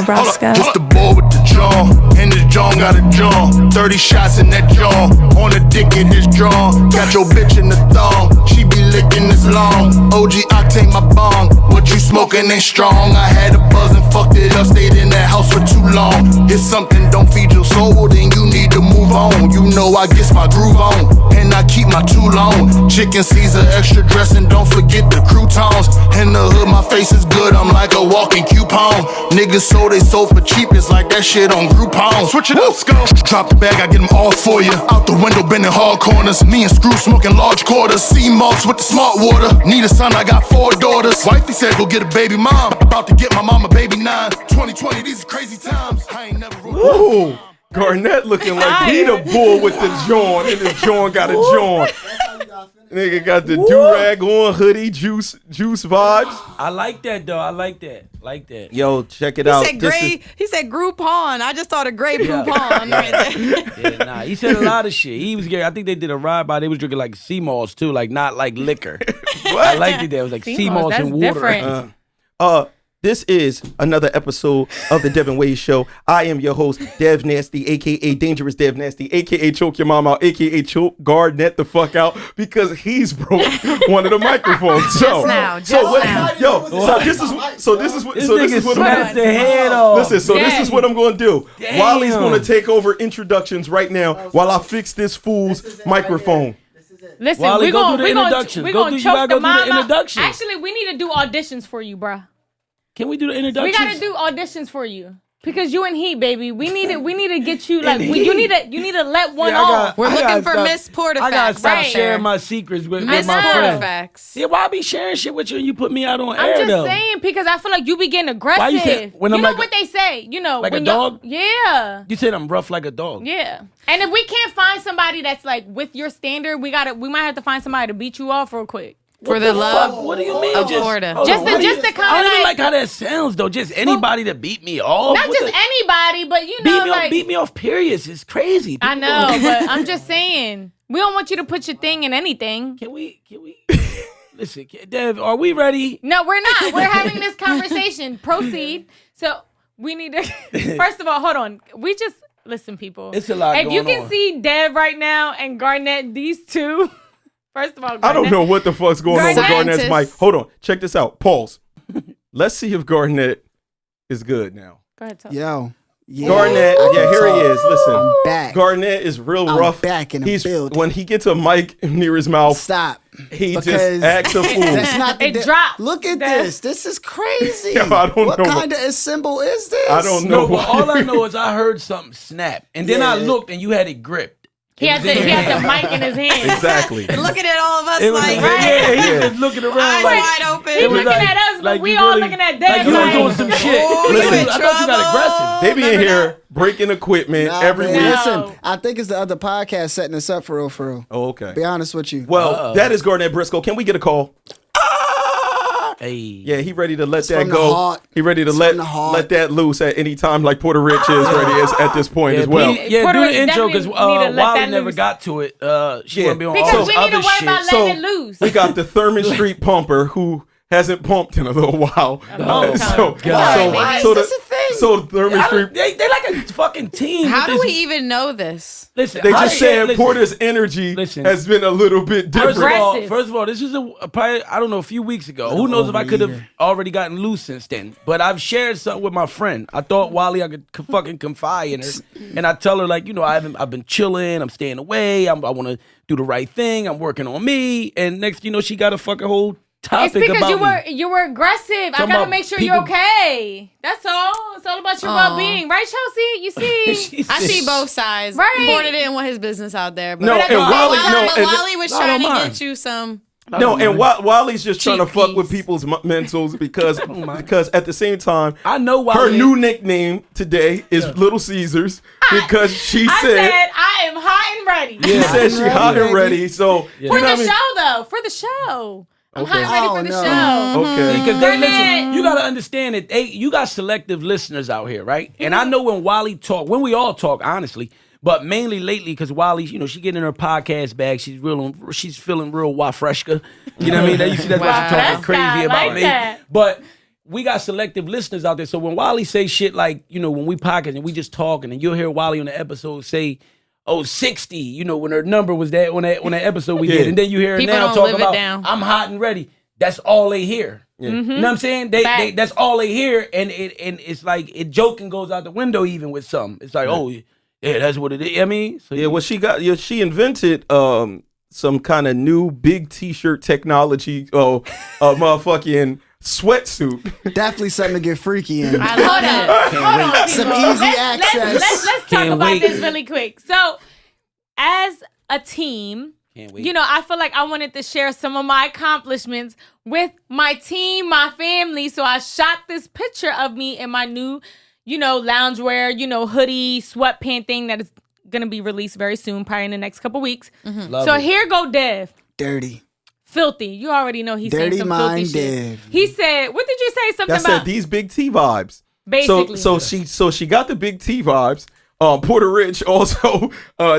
Nebraska. Just the boy with the jaw, and his jaw got a jaw. 30 shots in that jaw, on a dick in his jaw. Got your bitch in the thong, she be licking this long. OG octane my bong, what you smoking ain't strong. I had a buzz and fucked it up, stayed in that house for too long. If something don't feed your soul, then you need to move on. You know I get my groove on, and I keep my too long. Chicken Caesar, extra dressing, don't forget the croutons. In the hood, my face is good, I'm like a walking coupon. Niggas sold they sold for cheap, it's like that shit on Groupon. Switch it up, go. Drop the bag, I get them all for you. Out the window, bending hard corners. Me and Screw smoking large quarters. Sea moss with the smart water. Need a son, I got 4 daughters. Wifey said go get a baby mom. About to get my mama baby 9. 2020, these are crazy times. I ain't never Ooh, Garnett looking like he the bull with the John, and his John got a John. Nigga got the do-rag on, hoodie, juice vibes. I like that though. I like that. Yo, check it out. He said Groupon. I just thought of Grey Poupon right there. Yeah, nah. He said a lot of shit. He was I think they did a ride by. They was drinking like sea moss too, like not like liquor. What? I liked it. There it was like sea moss and water. Different. This is another episode of the Devinwade Show. I am your host, DevNasty, a.k.a. Dangerous DevNasty, a.k.a. Choke Your Mom Out, a.k.a. Choke Garnett the fuck out, because he's broke one of the microphones. So this is what I'm the head off. Listen, this is what I'm going to do. Damn. Wally's going to take over introductions right now while I fix this fool's microphone. Listen, Wally, we're going do the introductions. We're going to choke the mom out. Introductions. Actually, we need to do auditions for you, bruh. Can we do the introductions? We got to do auditions for you. Because you in heat, baby. We need to get you like you need to let one off. We're looking for Miss Portifex. I gotta stop right sharing there. my secrets with Miss my friends. Portifex. Yeah, why I be sharing shit with you and you put me out on I'm air just though? saying because I feel like you be getting aggressive. Why you say when I'm you know like what they say? You know, like when a dog? Yeah. You said I'm rough like a dog. Yeah. And if we can't find somebody that's like with your standard, we might have to find somebody to beat you off real quick. For the love What do you mean? of Florida. Just the kind I don't even of like how that sounds though. Just anybody to beat me off. not just anybody, but you know, beat me off. Periods is crazy. I know, but I'm just saying we don't want you to put your thing in anything. Can we? Listen, Dev, are we ready? No, we're not. We're having this conversation. Proceed. So we need to. First of all, hold on. We just listen, people. It's a lot If going you can on. see Dev right now and Garnett, these two. First of all, Garnett, I don't know what the fuck's going on with Garnett's Scientists. mic. Hold on. Check this out. Pause. Let's see if Garnett is good now. Go ahead, Tom. Yo. Yeah. Garnett, here he is. Listen. I'm back. Garnett is real I'm rough. back in the building. When he gets a mic near his mouth, Stop. he just Because acts a fool. That's not the It dropped. Look at That- this. This is crazy. Yo, I don't what know kind of a symbol is this? I don't know. No, but all I know is I heard something snap, and then I Yeah. looked, and you had it gripped. He had the mic in his hand. Exactly. Looking at all of us It was like, yeah, he was just looking around eyes like. wide open. He It was looking at us, but we you all really- looking at Like Dev. you were Like, doing some shit. Oh, you Listen, in I thought you got aggressive. trouble. They be in Remember here that? breaking equipment Nah, every man, week. No. Listen, I think it's the other podcast setting us up for real. Oh, okay. Be honest with you. Well, that is Garnett Briscoe. Can we get a call? Hey. Yeah, he ready to let that from the go. heart. He ready to It's let from the heart. let that loose at any time, like Puerto Rich is ready at this point as well. Yeah, Puerto do Rico the intro because definitely need to let Wally that never loose. got to it. She Yeah. wouldn't be on because all we this need to other worry shit. about So letting it loose. we got the Thurman Street pumper who hasn't pumped in a little while. long time. So Is this a thing? so Thurman I Street. don't- They like a fucking team. How with do we this- even know this? Listen, They I just can't- saying listen. Porter's energy Listen. has been a little bit different. Aggressive. First of all, this is probably, I don't know, a few weeks ago. Who knows if I could have already gotten loose since then. But I've shared something with my friend. I thought Wally, I could fucking confide in her. And I tell her, like, you know, I've been chilling. I'm staying away. I want to do the right thing. I'm working on me. And next, you know, she got a fucking whole It's topic because about you were aggressive. I Talking gotta about make sure people- you're okay. That's all. It's all about your well-being, right, Chelsea? You see? I see both sides. Right. Porter didn't want his business out there. But No, at the and same Wally- time, no, and- Wally was I trying don't to mind. get you some. No, and Wally's just trying to Cheap fuck with piece. people's mentals because at the same time, I know Wally. her new nickname today is Little Caesars because she I said said I am hot and ready. she said she hot and ready. So you For know the what I mean? show, though. For the show. I'm hot and ready Oh, for the no. show. Okay. Because they listen, Garnett. you gotta understand that you got selective listeners out here, right? And I know when Wally talk, when we all talk, honestly, but mainly lately, because Wally, you know, she getting in her podcast bag, she's feeling real wafreshka. You know what I mean? You see that's why she's talking Wafreshka, crazy I about like me. that. But we got selective listeners out there. So when Wally say shit like, you know, when we podcast and we just talking, and you'll hear Wally on the episode say, oh, 60, you know, when her number was that on that episode we did. And then you hear her People now don't talking live it about, down. I'm hot and ready. That's all they hear. You know what I'm saying? They that's all they hear, and it's like joking goes out the window even with some. It's like, oh yeah, that's what it is. I mean, so Yeah, well, she invented some kind of new big T-shirt technology, a motherfucking sweatsuit. Definitely something to get freaky in. I love that. Hold on, Some people. easy access. Let's talk Can't about wait. this really quick. So, as a team, Can't wait. you know, I feel like I wanted to share some of my accomplishments with my team, my family. So I shot this picture of me in my new, you know, loungewear, you know, hoodie, sweatpant thing that is going to be released very soon, probably in the next couple weeks. Love So it. here go Dev. Dirty. Filthy. You already know he's saying Dirty some filthy mind shit. Dev. He said, what did you say? Something That about said these big T vibes. basically. So she got the big T vibes. Porter Rich also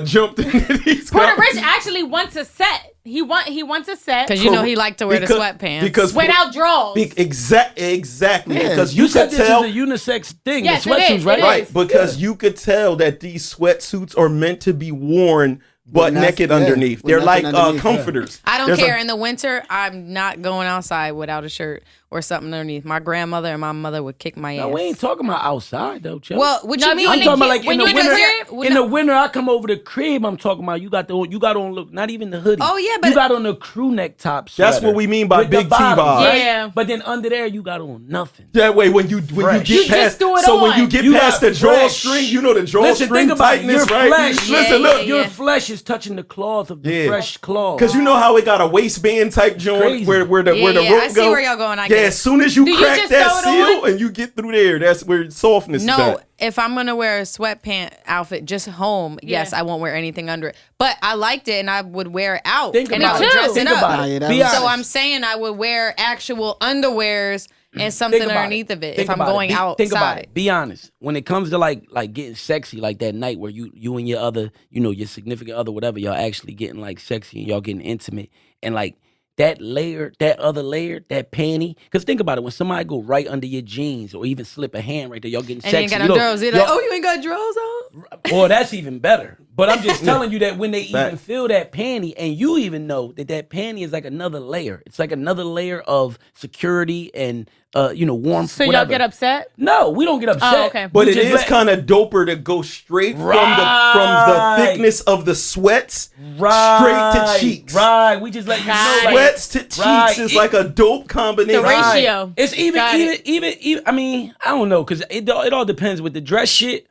jumped into these. Porter Rich actually wants a set. He wants a set Because you know he liked to wear the sweatpants. Because without drawers. Exactly. Yeah. Because You you said could this tell. is a unisex thing. Yes, the it sweatsuits, is, right? it Right, is. because you could tell that these sweatsuits are meant to be worn butt nothing- naked yeah, underneath. with They're like nothing underneath, comforters. I don't There's care. a- In the winter, I'm not going outside without a shirt or something underneath. My grandmother and my mother would kick my No, ass. we ain't talking about outside though, Chelsea. Well, what No, you I mean, mean? I'm talking about like when in the you in the winter. crib? In the winter, I come over the crib. I'm talking about you got on look, not even the hoodie. Oh, yeah, you but- got on the crew neck top. That's sweater what we mean by with the big T bottom, vibes. right? Yeah. But then under there, you got on nothing. That way, when you Fresh. get You just past, threw it so when on. you get You past got the fresh. drawstring, you know the Listen, drawstring think about it. tightness, Your right? flesh, Listen, look, your flesh is touching the cloth of the Yeah. fresh cloth. because you know how it got a waistband type joint Crazy. where the where the Yeah, rope I see go. where y'all going, I yeah, get it. as soon as you Do you crack just that throw it seal on? and you get through there, that's where softness is No, at. if I'm gonna wear a sweatpant outfit just home, yes, Yeah. I won't wear anything under it. But I liked it, and I would wear it out, Think and about I would it. dress Think it up. about Nah, yeah, it. that Be was- honest. So I'm saying I would wear actual underwears and something Think about underneath of it Think if I'm about going outside. Think about it. Be honest. When it comes to like getting sexy, like that night where you and your other, you know, your significant other, whatever, y'all actually getting like sexy and y'all getting intimate, and like that layer, that other layer, that panty. Because think about it, when somebody go right under your jeans or even slip a hand right there, y'all getting And sexy. you ain't got no Look, drawers. They're like, y'all- oh, you ain't got drawers on? Well, that's even better. But I'm just telling you that when they even Fact. feel that panty, and you even know that panty is like another layer. It's like another layer of security and warmth. So y'all whatever. get upset? No, we don't get upset. Oh, okay. But We it just is let- kind of doper to go straight from Right. the thickness of the sweats right, straight to cheeks. Right, we just let you know. Got it. Like, Sweats to cheeks Right. is like a dope combination. The ratio. It's even. Got it. I mean, I don't know, because it all depends with the dress shit.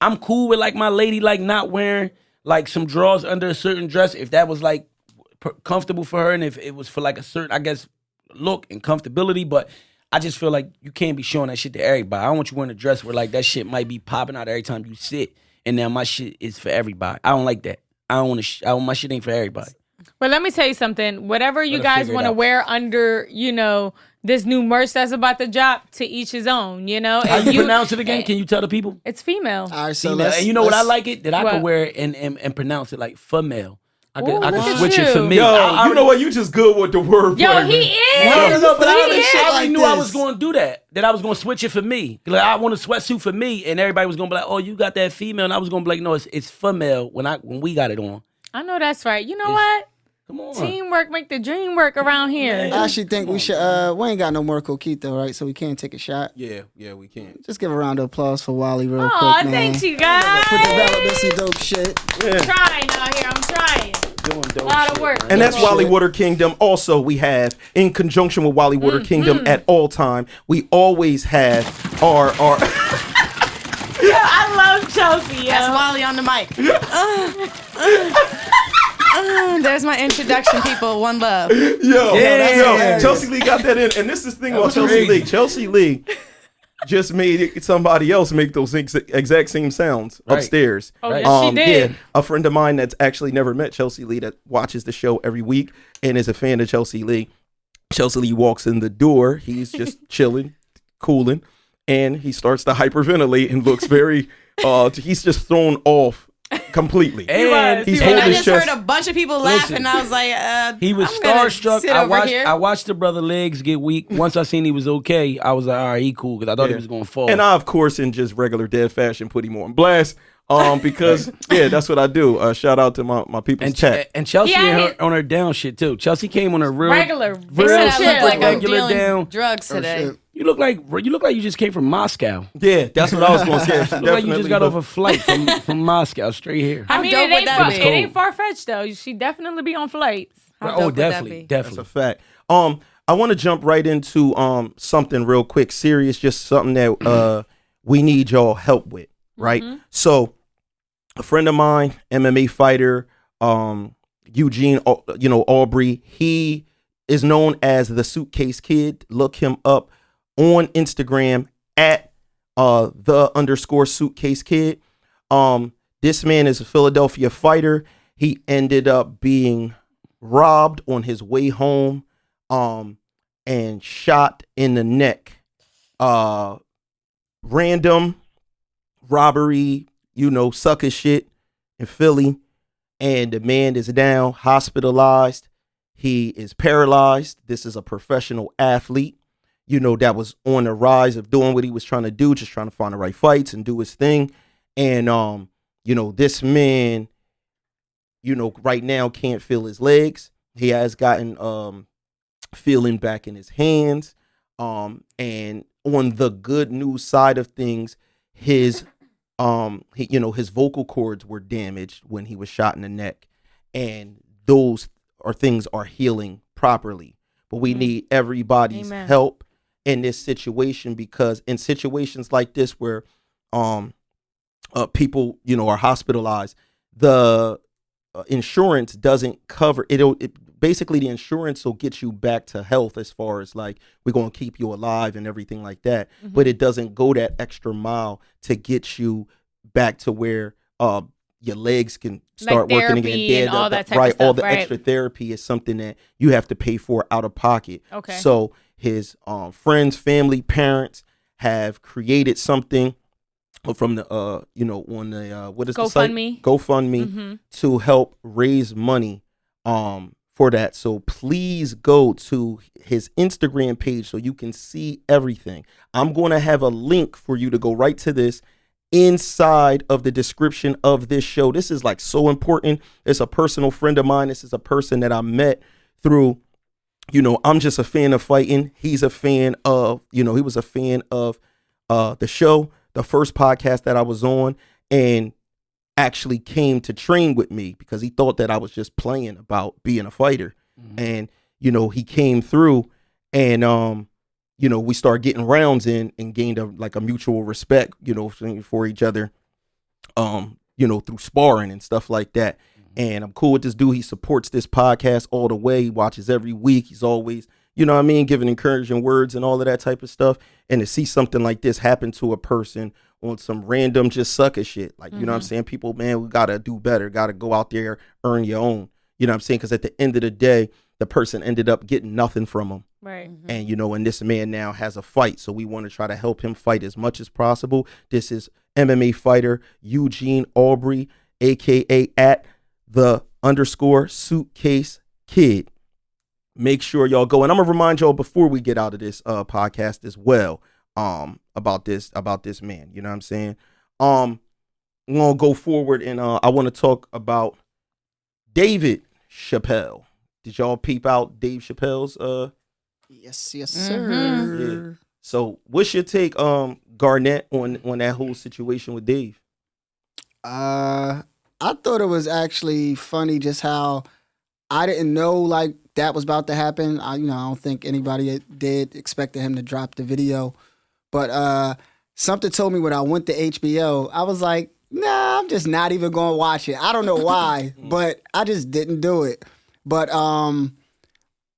I'm cool with like my lady like not wearing like some drawers under a certain dress if that was like comfortable for her, and if it was for like a certain, I guess, look and comfortability. But I just feel like you can't be showing that shit to everybody. I don't want you wearing a dress where like that shit might be popping out every time you sit, and now my shit is for everybody. I don't like that. I don't want to. My shit ain't for everybody. Well, let me tell you something. Whatever you Gotta guys figure it want to out. wear under, this new merch that's about to drop, to each his own, How And you pronounce it again? Can you tell the people? It's female. All right, so Female. let's, And you know what I let's- like it? That I What? can wear it and pronounce it like female. I Ooh, can look at switch it you. for me. Yo, I you know what? You just good with the word. Yo, play, he man. is. No, but I He already, is. I already like knew I this. was going to do that. That I was going to switch it for me. Like I want a sweatsuit for me, and everybody was going to be like, "Oh, you got that female," and I was going to be like, "No, it's female." When we got it on. I know that's right. You know what? Come on. Teamwork make the dream work around here. I actually think we should. We ain't got no more coquito, right? So we can't take a shot. Yeah, we can. Just give a round of applause for Wally real Aw, quick, man. thanks you guys. For developing some dope shit. I'm trying out here. I'm trying. Doing dope A lot of shit, work. man. And that's Shit. Wally Water Kingdom. Also, we have, in conjunction with Wally Water Kingdom at all time, we always have our I love Chelsea. That's Yo. Wally on the mic. There's my introduction, people. One love. Yo, Chelsea Lee got that in. And this is the thing about Chelsea Lee. Chelsea Lee just made somebody else make those exact same sounds Right. upstairs. Oh, yes, she did. Yeah, a friend of mine that's actually never met Chelsea Lee that watches the show every week and is a fan of Chelsea Lee. Chelsea Lee walks in the door. He's just chilling, cooling, and he starts to hyperventilate and looks very, he's just thrown off completely. And he's And holding I his just chest. heard a bunch of people laugh, Listen, and I was like, he was I'm gonna starstruck. sit over here. I watched the brother legs get weak. Once I seen he was okay, I was like, all right, he cool, because I thought he was gonna fall. And I, of course, in just regular dev fashion, put him on blast. Because that's what I do. Shout out to my people's chat. And Chelsea Yeah, on her down shit too. Chelsea came on her real Regular. They said I Chill. look like I'm regular dealing down. drugs today. shit. You look like you just came from Moscow. Yeah, that's what I was going to say. You look like you just got off a flight from Moscow straight here. I mean, dope it would ain't, that be? it ain't far fetched though. She definitely be on flights. How dope Oh, would that definitely, be? That's a definitely. fact. I want to jump right into something real quick, serious, just something that we need y'all help with, right? So, a friend of mine, MMA fighter, Eugene, Aubrey, he is known as the Suitcase Kid. Look him up on Instagram at _Suitcase Kid. This man is a Philadelphia fighter. He ended up being robbed on his way home, and shot in the neck. Random robbery, sucker shit in Philly. And the man is now hospitalized. He is paralyzed. This is a professional athlete, that was on the rise of doing what he was trying to do, just trying to find the right fights and do his thing. And, this man, right now can't feel his legs. He has gotten feeling back in his hands. And on the good news side of things, his his vocal cords were damaged when he was shot in the neck, and those things are healing properly. But we need everybody's help in this situation, because in situations like this where people are hospitalized, the insurance doesn't cover it. Basically, the insurance will get you back to health, as far as like, we're going to keep you alive and everything like that. But it doesn't go that extra mile to get you back to where your legs can start Like working therapy again. and all that type of right, all stuff, the right? extra therapy is something that you have to pay for out of pocket. Okay. So his friends, family, parents have created something from the on the what is the site? GoFundMe to help raise money for that. So please go to his Instagram page so you can see everything. I'm going to have a link for you to go right to this inside of the description of this show. This is like so important. It's a personal friend of mine. This is a person that I met through, I'm just a fan of fighting. He's a fan of, he was a fan of the show, the first podcast that I was on, and actually came to train with me because he thought that I was just playing about being a fighter. And, he came through, and, we started getting rounds in and gained a mutual respect, for each other, through sparring and stuff like that. And I'm cool with this dude. He supports this podcast all the way. He watches every week. He's always, giving encouraging words and all of that type of stuff. And to see something like this happen to a person on some random just sucker shit, like, you know what I'm saying? People, man, we got to do better. Got to go out there, earn your own. You know what I'm saying? Because at the end of the day, the person ended up getting nothing from him. Right. And, and this man now has a fight. So we want to try to help him fight as much as possible. This is MMA fighter Eugene Aubrey, a.k.a. at _Suitcase Kid. Make sure y'all go. And I'm going to remind y'all before we get out of this podcast as well, about this man. You know what I'm saying? I'm going to go forward, and I want to talk about David Chappelle. Did y'all peep out Dave Chappelle's Yes, sir. Yeah. So what's your take, Garnett, on that whole situation with Dave? I thought it was actually funny just how I didn't know like that was about to happen. I don't think anybody did expect him to drop the video, but something told me when I went to HBO, I was like, nah, I'm just not even going to watch it. I don't know why, but I just didn't do it. But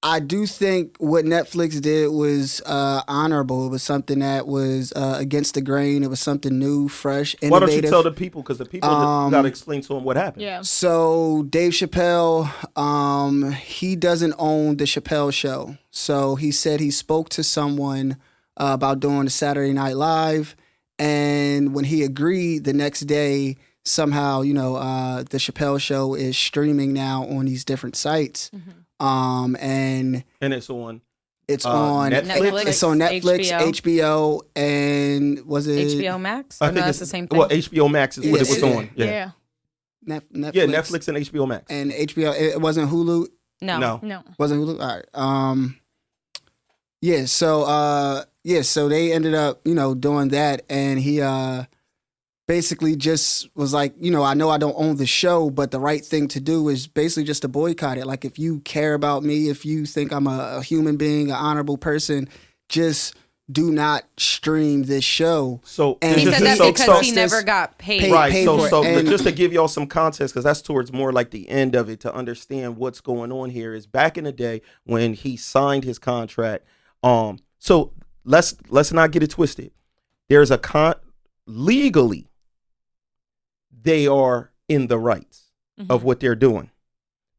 I do think what Netflix did was honorable. It was something that was against the grain. It was something new, fresh, innovative. Why don't you tell the people? Because the people got to explain to them what happened. Yeah. So Dave Chappelle, he doesn't own the Chappelle Show. So he said he spoke to someone about doing the Saturday Night Live. And when he agreed, the next day, somehow, the Chappelle Show is streaming now on these different sites. And it's on. It's on Netflix. It's on Netflix, HBO, and was it HBO Max? I think it's it's the same thing. Well, HBO Max is what it was on. Yeah. Netflix? Yeah, Netflix and HBO Max. And HBO. It wasn't Hulu. No. Wasn't Hulu. All right. Yeah. So they ended up, doing that, and he basically just was like, I know I don't own the show, but the right thing to do is basically just to boycott it. Like, if you care about me, if you think I'm a human being, an honorable person, just do not stream this show. So he said that because he never got paid. Right. paid So for it. And just to give y'all some context, because that's towards more like the end of it, to understand what's going on here, is back in the day when he signed his contract. So let's not get it twisted. There's legally, they are in the rights of what they're doing.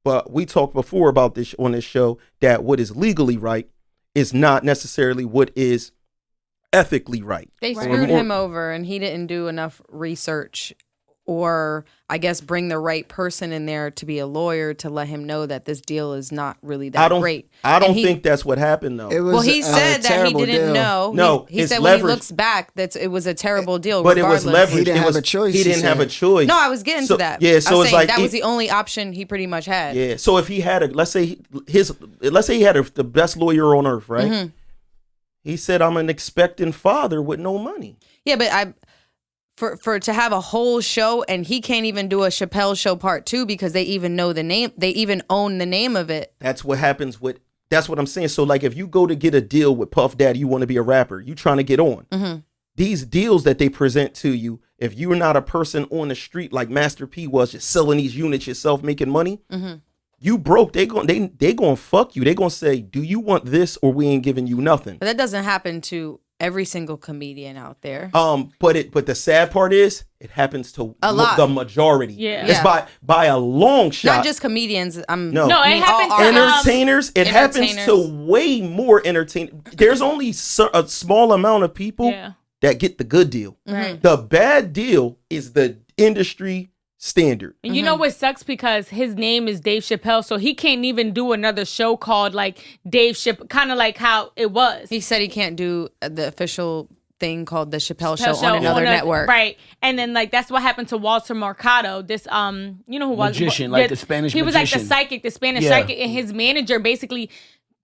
But we talked before about this on this show, that what is legally right is not necessarily what is ethically right. They screwed him over, and he didn't do enough research, or I guess bring the right person in there to be a lawyer to let him know that this deal is not really that great. I don't think that's what happened, though. It was he said that he didn't deal. know. No, he said leverage. when he looks back that it was a terrible deal. But regardless. it was leverage. He didn't have a choice, He he didn't have a said. choice. No, I was getting to that. Yeah, so I was it's saying like that was the only option he pretty much had. Yeah. So if he had let's say he had the best lawyer on earth, right? He said, "I'm an expecting father with no money." Yeah, but for to have a whole show, and he can't even do a Chappelle Show Part 2 because they even know the name. They even own the name of it. That's what happens with. That's what I'm saying. So like, if you go to get a deal with Puff Daddy, you want to be a rapper, you trying to get on. These deals that they present to you, if you're not a person on the street like Master P was, just selling these units yourself, making money, you broke. They gonna fuck you. They gonna say, "Do you want this, or we ain't giving you nothing?" But that doesn't happen to every single comedian out there. But the sad part is, it happens to lot. the majority. Yeah. It's by a long shot. Not just comedians. No, it happens to entertainers. It happens to entertainers. way more entertainers. There's only a small amount of people that get the good deal. Right. The bad deal is the industry standard. And you know what sucks? Because his name is Dave Chappelle, so he can't even do another show called like Dave Chappelle, kind of like how it was. He said he can't do the official thing called the Chappelle Show on another network. Right. And then like that's what happened to Walter Mercado. This you know who was Magician, like the Spanish He was like the magician. psychic, the Spanish psychic, and his manager basically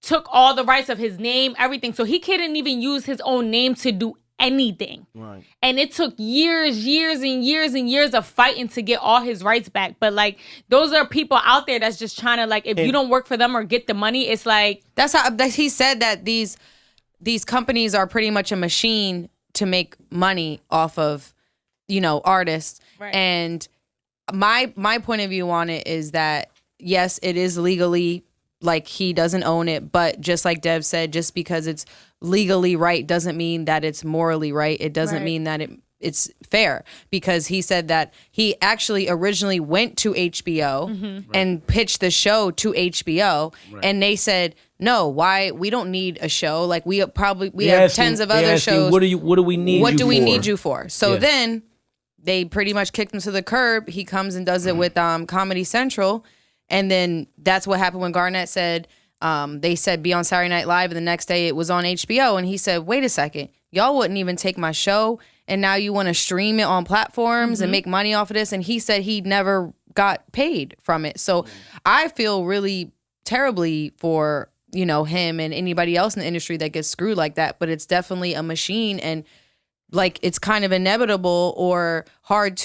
took all the rights of his name, everything. So he couldn't even use his own name to do anything. Right. And it took years and years of fighting to get all his rights back. But like those are people out there that's just trying to like, if you don't work for them or get the money, it's like That's how he said that these companies are pretty much a machine to make money off of, artists. Right. And my point of view on it is that yes, it is legally, like, he doesn't own it, but just like Dev said, just because it's legally right doesn't mean that it's morally right. It doesn't mean that it's fair, because he said that he actually originally went to HBO and pitched the show to HBO, and they said, no, why? We don't need a show. Like, we have tens of other shows. What do we need? What you do we for? need you for? So then they pretty much kicked him to the curb. He comes and does it with Comedy Central. And then that's what happened when Garnett said, they said be on Saturday Night Live, and the next day it was on HBO. And he said, wait a second, y'all wouldn't even take my show, and now you want to stream it on platforms and make money off of this. And he said he never got paid from it. So I feel really terribly for, him and anybody else in the industry that gets screwed like that. But it's definitely a machine, and like, it's kind of inevitable or hard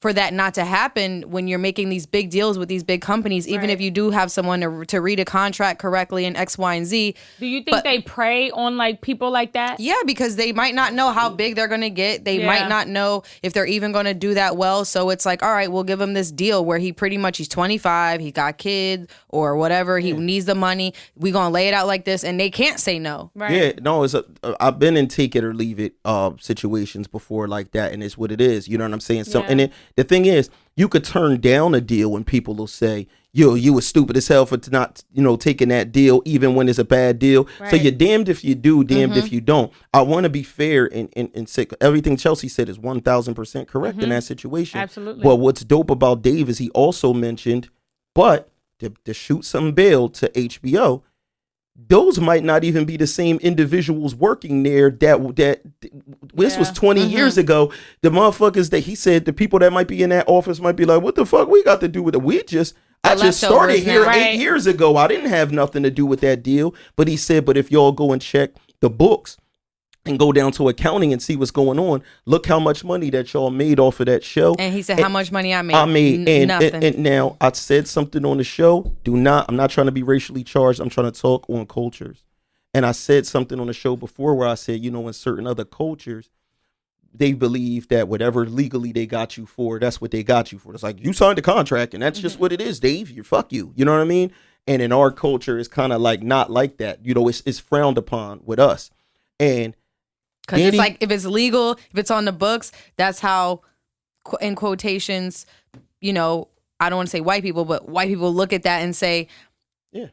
for that not to happen when you're making these big deals with these big companies, even if you do have someone to read a contract correctly and X, Y, and Z. Do you think they prey on like people like that? Yeah, because they might not know how big they're going to get. They might not know if they're even going to do that well. So it's like, all right, we'll give him this deal where he's 25, he got kids or whatever. He needs the money. We're going to lay it out like this, and they can't say no. Right. Yeah, no, I've been in take it or leave it situations before like that, and it's what it is. You know what I'm saying? So, and The thing is, you could turn down a deal when people will say, yo, you was stupid as hell for not, taking that deal, even when it's a bad deal. Right. So you're damned if you do, damned if you don't. I want to be fair and say everything Chelsea said is 1,000% correct in that situation. Absolutely. But what's dope about Dave is he also mentioned, but to shoot some bail to HBO, those might not even be the same individuals working there that this was 20 years ago. The motherfuckers that he said, the people that might be in that office might be like, what the fuck we got to do with it? I just started here 8 years ago. I didn't have nothing to do with that deal. But he said, but if y'all go and check the books and go down to accounting and see what's going on, look how much money that y'all made off of that show. And he said, how much money I made? I made nothing. And now I said something on the show. I'm not trying to be racially charged. I'm trying to talk on cultures. And I said something on the show before where I said, in certain other cultures, they believe that whatever legally they got you for, that's what they got you for. It's like, you signed a contract and that's just what it is, Dave. Fuck you. You know what I mean? And in our culture, it's kind of like not like that. It's frowned upon with us. And because it's like, if it's legal, if it's on the books, that's how, in quotations, I don't want to say white people, but white people look at that and say,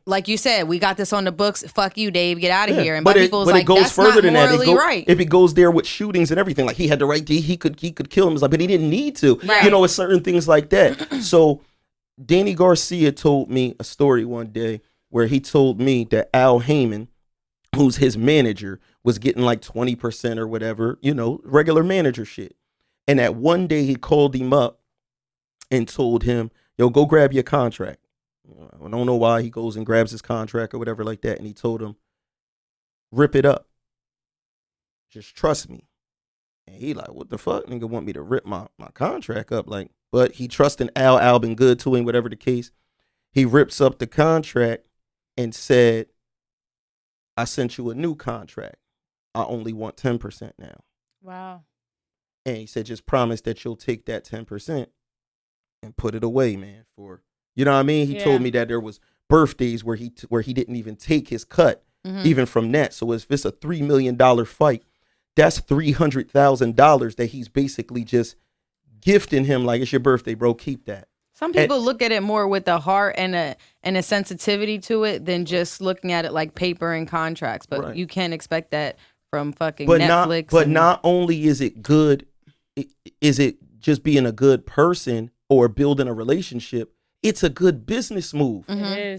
like you said, we got this on the books. Fuck you, Dave. Get out of here. And people's like, that's not morally right. If it goes there with shootings and everything, like he had the right to, he could kill him. It's like, but he didn't need to. Right. It's certain things like that. So Danny Garcia told me a story one day where he told me that Al Heyman, who's his manager, was getting like 20% or whatever, regular manager shit. And that one day he called him up and told him, yo, go grab your contract. I don't know why. He goes and grabs his contract or whatever like that. And he told him, rip it up. Just trust me. And he like, what the fuck? Nigga want me to rip my contract up? Like, but he trusting Al. Al been good to him, whatever the case. He rips up the contract and said, I sent you a new contract. I only want 10% now. Wow. And he said, just promise that you'll take that 10% and put it away, man, for, you know what I mean? He told me that there was birthdays where he didn't even take his cut, even from that. So if it's a $3 million fight, that's $300,000 that he's basically just gifting him. Like, it's your birthday, bro. Keep that. Some people look at it more with a heart and a sensitivity to it than just looking at it like paper and contracts. But you can't expect that from fucking Netflix. Not only is it good, is it just being a good person or building a relationship, it's a good business move.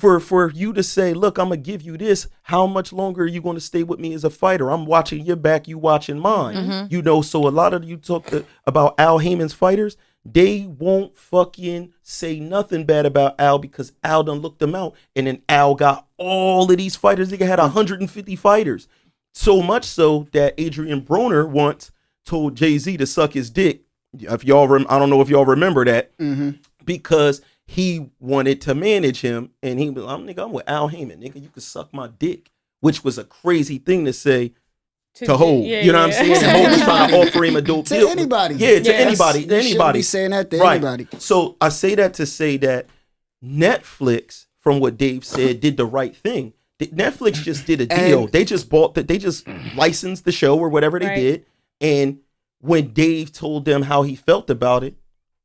For you to say, look, I'm going to give you this. How much longer are you going to stay with me as a fighter? I'm watching your back, you watching mine. So a lot of you talk about Al Heyman's fighters, they won't fucking say nothing bad about Al because Al done looked them out. And then Al got all of these fighters. They had 150 fighters. So much so that Adrian Broner once told Jay-Z to suck his dick. If y'all, I don't know if y'all remember that, because he wanted to manage him, and he was, I'm with Al Heyman, nigga. You could suck my dick, which was a crazy thing to say to Hov. You know what I'm saying? And Hov was trying to offer him a dope deal. To anybody. Yeah, to anybody. To You anybody. shouldn't be saying that to anybody. So I say that to say that Netflix, from what Dave said, did the right thing. Netflix just did a deal. They just they just licensed the show or whatever they did. And when Dave told them how he felt about it,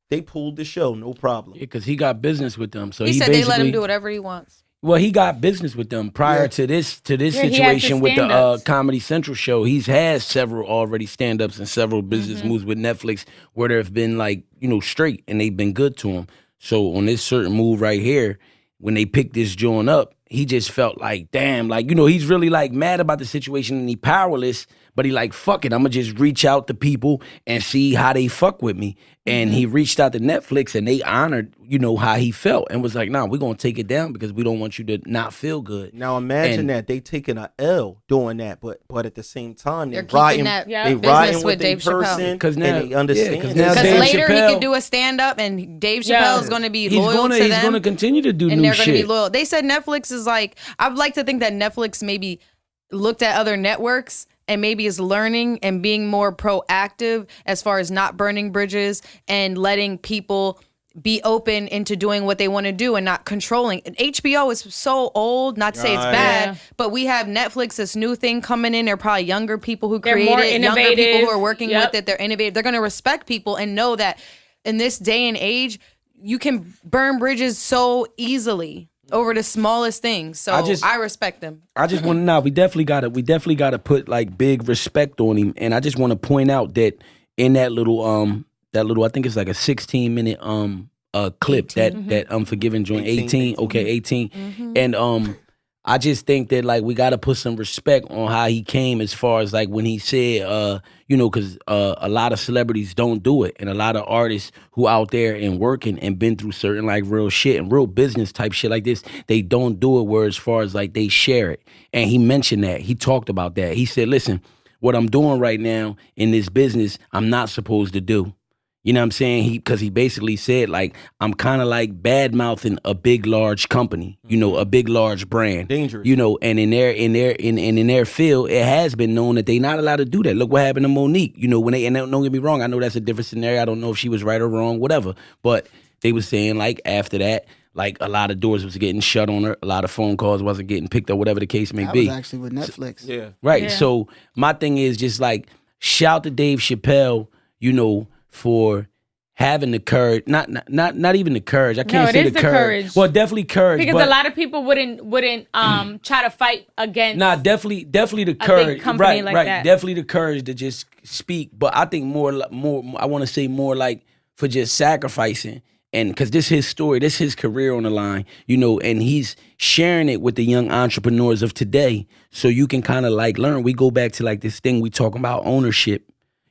they pulled the show, no problem. Yeah, because he got business with them. So he said they let him do whatever he wants. Well, he got business with them prior to this situation with the Comedy Central show. He's had several already stand-ups and several business moves with Netflix where there have been straight and they've been good to him. So on this certain move right here, when they picked this joint up, he just felt like, damn, he's really mad about the situation and he powerless, but he fuck it, I'm gonna just reach out to people and see how they fuck with me. And he reached out to Netflix and they honored, how he felt and was like, nah, we're gonna take it down because we don't want you to not feel good. Now imagine that they taking a L doing that, but at the same time they're riding with Dave Chappelle because now they understand. Because later he could do a stand up and Dave Chappelle is gonna be loyal to them. He's gonna continue to do and new they're shit. gonna be loyal. They said Netflix is I would like to think that Netflix maybe looked at other networks and maybe is learning and being more proactive as far as not burning bridges and letting people be open into doing what they want to do and not controlling. And HBO is so old, not to say it's bad, but we have Netflix, this new thing coming in. They're probably younger people who create it, younger people who are working with it. They're innovative. They're going to respect people and know that in this day and age, you can burn bridges so easily over the smallest things. So I respect them. I just want to know, we definitely gotta put like big respect on him. And I just want to point out that in that little I think it's like a 16-minute clip 18. that Unforgiven joint 18. Okay, 18. Mm-hmm. And I just think that like we gotta put some respect on how he came as far as like when he said because a lot of celebrities don't do it, and a lot of artists who out there and working and been through certain like real shit and real business type shit like this, they don't do it where as far as like they share it. And he mentioned that. He talked about that. He said, listen, what I'm doing right now in this business, I'm not supposed to do. You know what I'm saying? Because he basically said, like, I'm kind of like bad-mouthing a big, large company, a big, large brand. Dangerous. And in their field, it has been known that they not allowed to do that. Look what happened to Monique. And don't get me wrong, I know that's a different scenario. I don't know if she was right or wrong, whatever. But they was saying, like, after that, like, a lot of doors was getting shut on her. A lot of phone calls wasn't getting picked up, whatever the case may be. That was actually with Netflix. Yeah. Right. Yeah. So my thing is just like, shout to Dave Chappelle, for having the courage, not even the courage. I can't say it is the the courage. courage. Well, definitely courage. Because but a lot of people wouldn't try to fight against. definitely the courage. company like right. that. Definitely the courage to just speak. But I think more. I want to say more like for just sacrificing. And because this is his story, this is his career on the line, and he's sharing it with the young entrepreneurs of today. So you can kind of like learn. We go back to like this thing we talking about ownership.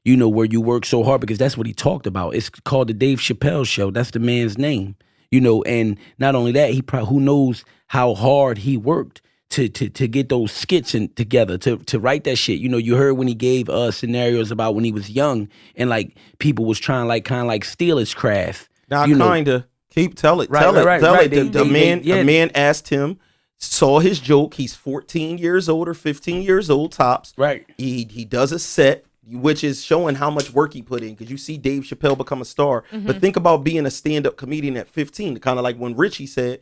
Where you work so hard, because that's what he talked about. It's called the Dave Chappelle Show. That's the man's name. And not only that, who knows how hard he worked to get those skits together, to write that shit. You heard when he gave scenarios about when he was young and like people was trying like kind of like steal his craft. Now, kinda tell it. The man asked him, saw his joke. He's 14 years old or 15 years old tops. Right. He does a set, which is showing how much work he put in, because you see Dave Chappelle become a star. Mm-hmm. But think about being a stand-up comedian at 15, kind of like when Richie said,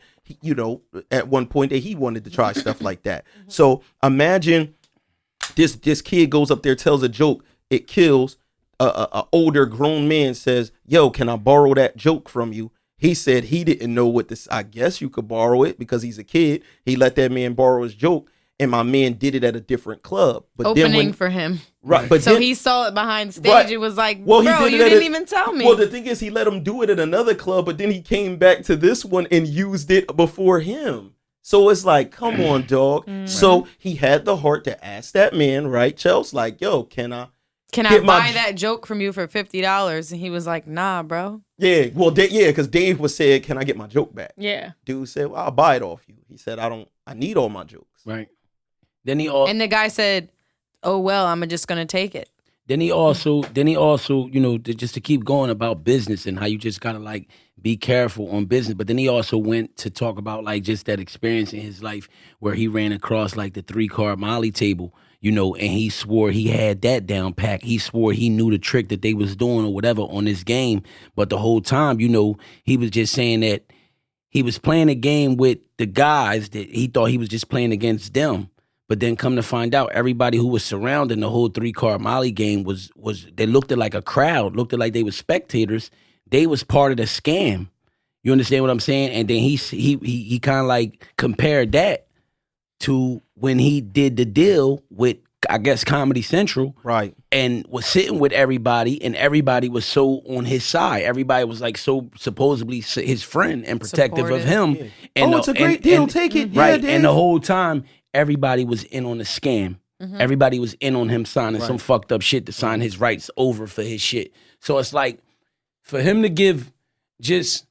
at one point that he wanted to try stuff like that. Mm-hmm. So imagine this kid goes up there, tells a joke, it kills. A older grown man says, yo, can I borrow that joke from you? He said he didn't know what this, I guess you could borrow it because he's a kid. He let that man borrow his joke. And my man did it at a different club. But Opening for him. Right. But so he saw it behind stage. Right. It was like, well, bro, you didn't even tell me. Well, the thing is, he let him do it at another club, but then he came back to this one and used it before him. So it's like, come on, dog. So he had the heart to ask that man, right? Chelsea, like, yo, can I buy that joke from you for $50? And he was like, nah, bro. Yeah, well, because Dave was saying, can I get my joke back? Yeah. Dude said, well, I'll buy it off you. He said, I need all my jokes. Right. And the guy said, oh, well, I'm just going to take it. Then he also, just to keep going about business and how you just gotta like be careful on business. But then he also went to talk about like just that experience in his life where he ran across like the 3-card Molly table, and he swore he had that down pat. He swore he knew the trick that they was doing or whatever on this game. But the whole time, he was just saying that he was playing a game with the guys that he thought he was just playing against them. But then come to find out, everybody who was surrounding the whole 3-card Molly game was they looked at like a crowd, looked at like they were spectators. They was part of the scam. You understand what I'm saying? And then he kind of like compared that to when he did the deal with, I guess, Comedy Central. Right. And was sitting with everybody, and everybody was so on his side. Everybody was like so supposedly his friend and protective of him. Yeah. And it's a great deal. Take it. Right. Yeah, and the whole time, everybody was in on the scam. Mm-hmm. Everybody was in on him signing some fucked up shit to sign his rights over for his shit. So it's like, for him to give just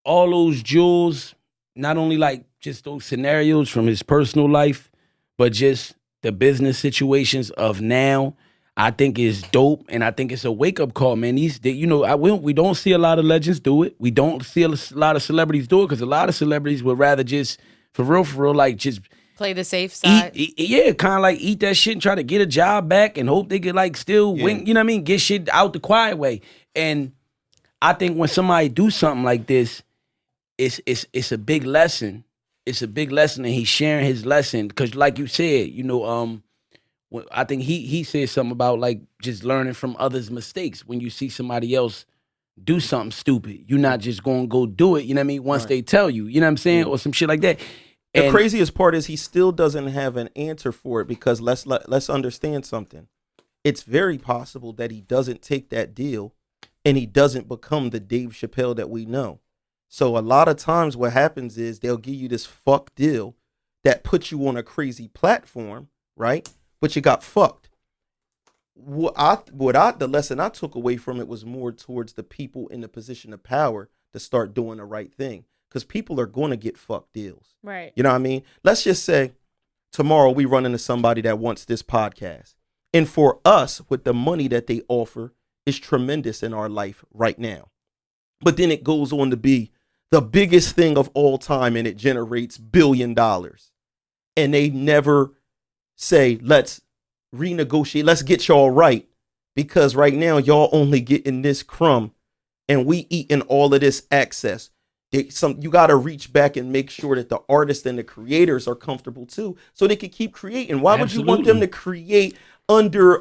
all those jewels, not only like just those scenarios from his personal life, but just the business situations of now, I think is dope, and I think it's a wake-up call, man. We don't see a lot of legends do it. We don't see a lot of celebrities do it, because a lot of celebrities would rather just, for real, like just play the safe side. Kind of like eat that shit and try to get a job back and hope they could like still win, you know what I mean? Get shit out the quiet way. And I think when somebody do something like this, it's a big lesson. It's a big lesson, and he's sharing his lesson, because like you said, I think he said something about like just learning from others' mistakes. When you see somebody else do something stupid. You're not just going to go do it, you know what I mean, once they tell you, you know what I'm saying, or some shit like that. The craziest part is he still doesn't have an answer for it, because let's understand something. It's very possible that he doesn't take that deal and he doesn't become the Dave Chappelle that we know. So a lot of times what happens is they'll give you this fuck deal that puts you on a crazy platform, right? But you got fucked. The lesson I took away from it was more towards the people in the position of power to start doing the right thing, because people are going to get fucked deals. Right. You know what I mean? Let's just say tomorrow we run into somebody that wants this podcast. And for us, with the money that they offer is tremendous in our life right now. But then it goes on to be the biggest thing of all time, and it generates $1 billion. And they never say, let's renegotiate, let's get y'all right, because right now y'all only getting this crumb and we eating all of this excess. You got to reach back and make sure that the artists and the creators are comfortable too, so they can keep creating. Why would you want them to create under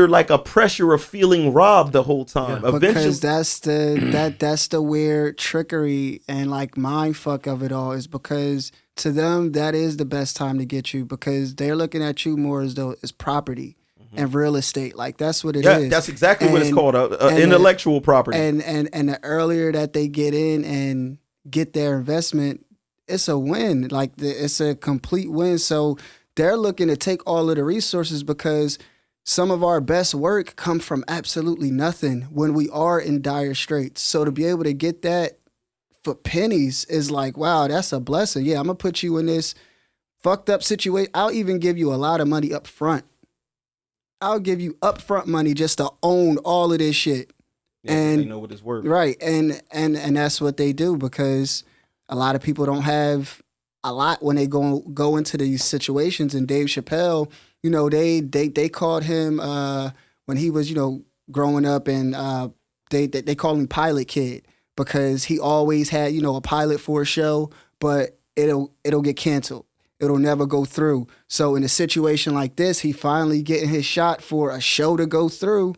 like a pressure of feeling robbed the whole time? Yeah, because that's the weird trickery and like mind fuck of it all, is because to them that is the best time to get you, because they're looking at you more as though it's property and real estate. Like that's what it is. That's exactly what it's called, intellectual property. And the earlier that they get in and get their investment, it's a win. Like it's a complete win. So they're looking to take all of the resources, because some of our best work come from absolutely nothing when we are in dire straits. So to be able to get that for pennies is like, wow, that's a blessing. Yeah, I'm going to put you in this fucked up situation. I'll even give you a lot of money up front. I'll give you upfront money just to own all of this shit. Yeah, and they know what it's worth. Right. And that's what they do, because a lot of people don't have a lot when they go into these situations. And Dave Chappelle, you know, they called him when he was, you know, growing up, and they called him Pilot Kid, because he always had, you know, a pilot for a show, but it'll get canceled. It'll never go through. So in a situation like this, he finally getting his shot for a show to go through.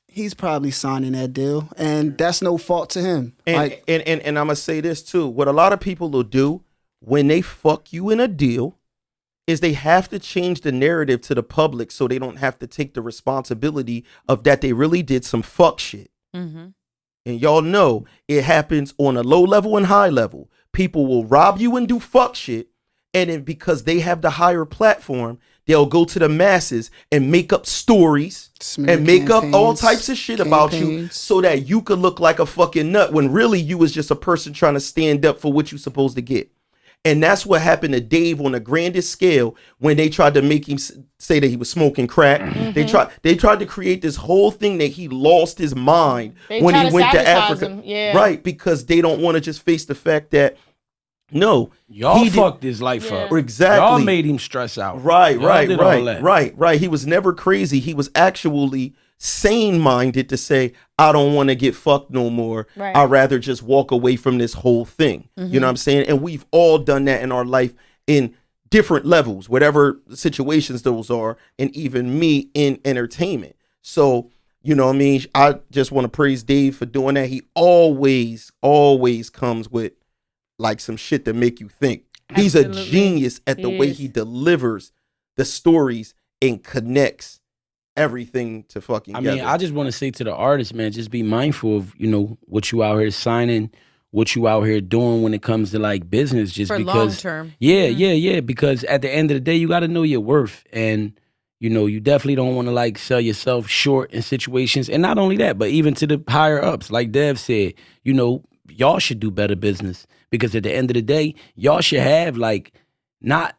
He's probably signing that deal, and that's no fault to him. And I'm gonna say this too. What a lot of people will do when they fuck you in a deal is they have to change the narrative to the public, so they don't have to take the responsibility of that they really did some fuck shit. Mm-hmm. And y'all know it happens on a low level and high level. People will rob you and do fuck shit. And then because they have the higher platform, they'll go to the masses and make up stories and make up all types of shit about you, so that you could look like a fucking nut, when really you was just a person trying to stand up for what you're supposed to get. And that's what happened to Dave on the grandest scale when they tried to make him say that he was smoking crack. Mm-hmm. They tried to create this whole thing that he lost his mind when he went to Africa. Right, because they don't want to just face the fact that, no, y'all fucked his life up. Exactly. Y'all made him stress out. Right. He was never crazy. He was actually sane-minded to say, I don't want to get fucked no more. Right. I'd rather just walk away from this whole thing. Mm-hmm. You know what I'm saying? And we've all done that in our life in different levels, whatever situations those are, and even me in entertainment. So, you know what I mean? I just want to praise Dave for doing that. He always comes with like some shit that make you think. He's a genius at the way he delivers the stories and connects everything to fucking I mean, I just want to say to the artists, man, just be mindful of, you know, what you out here signing, what you out here doing when it comes to like business, just for because long term. Yeah, because at the end of the day, you got to know your worth, and you know, you definitely don't want to like sell yourself short in situations. And not only that, but even to the higher ups, like Dev said, you know, y'all should do better business, because at the end of the day, y'all should have like not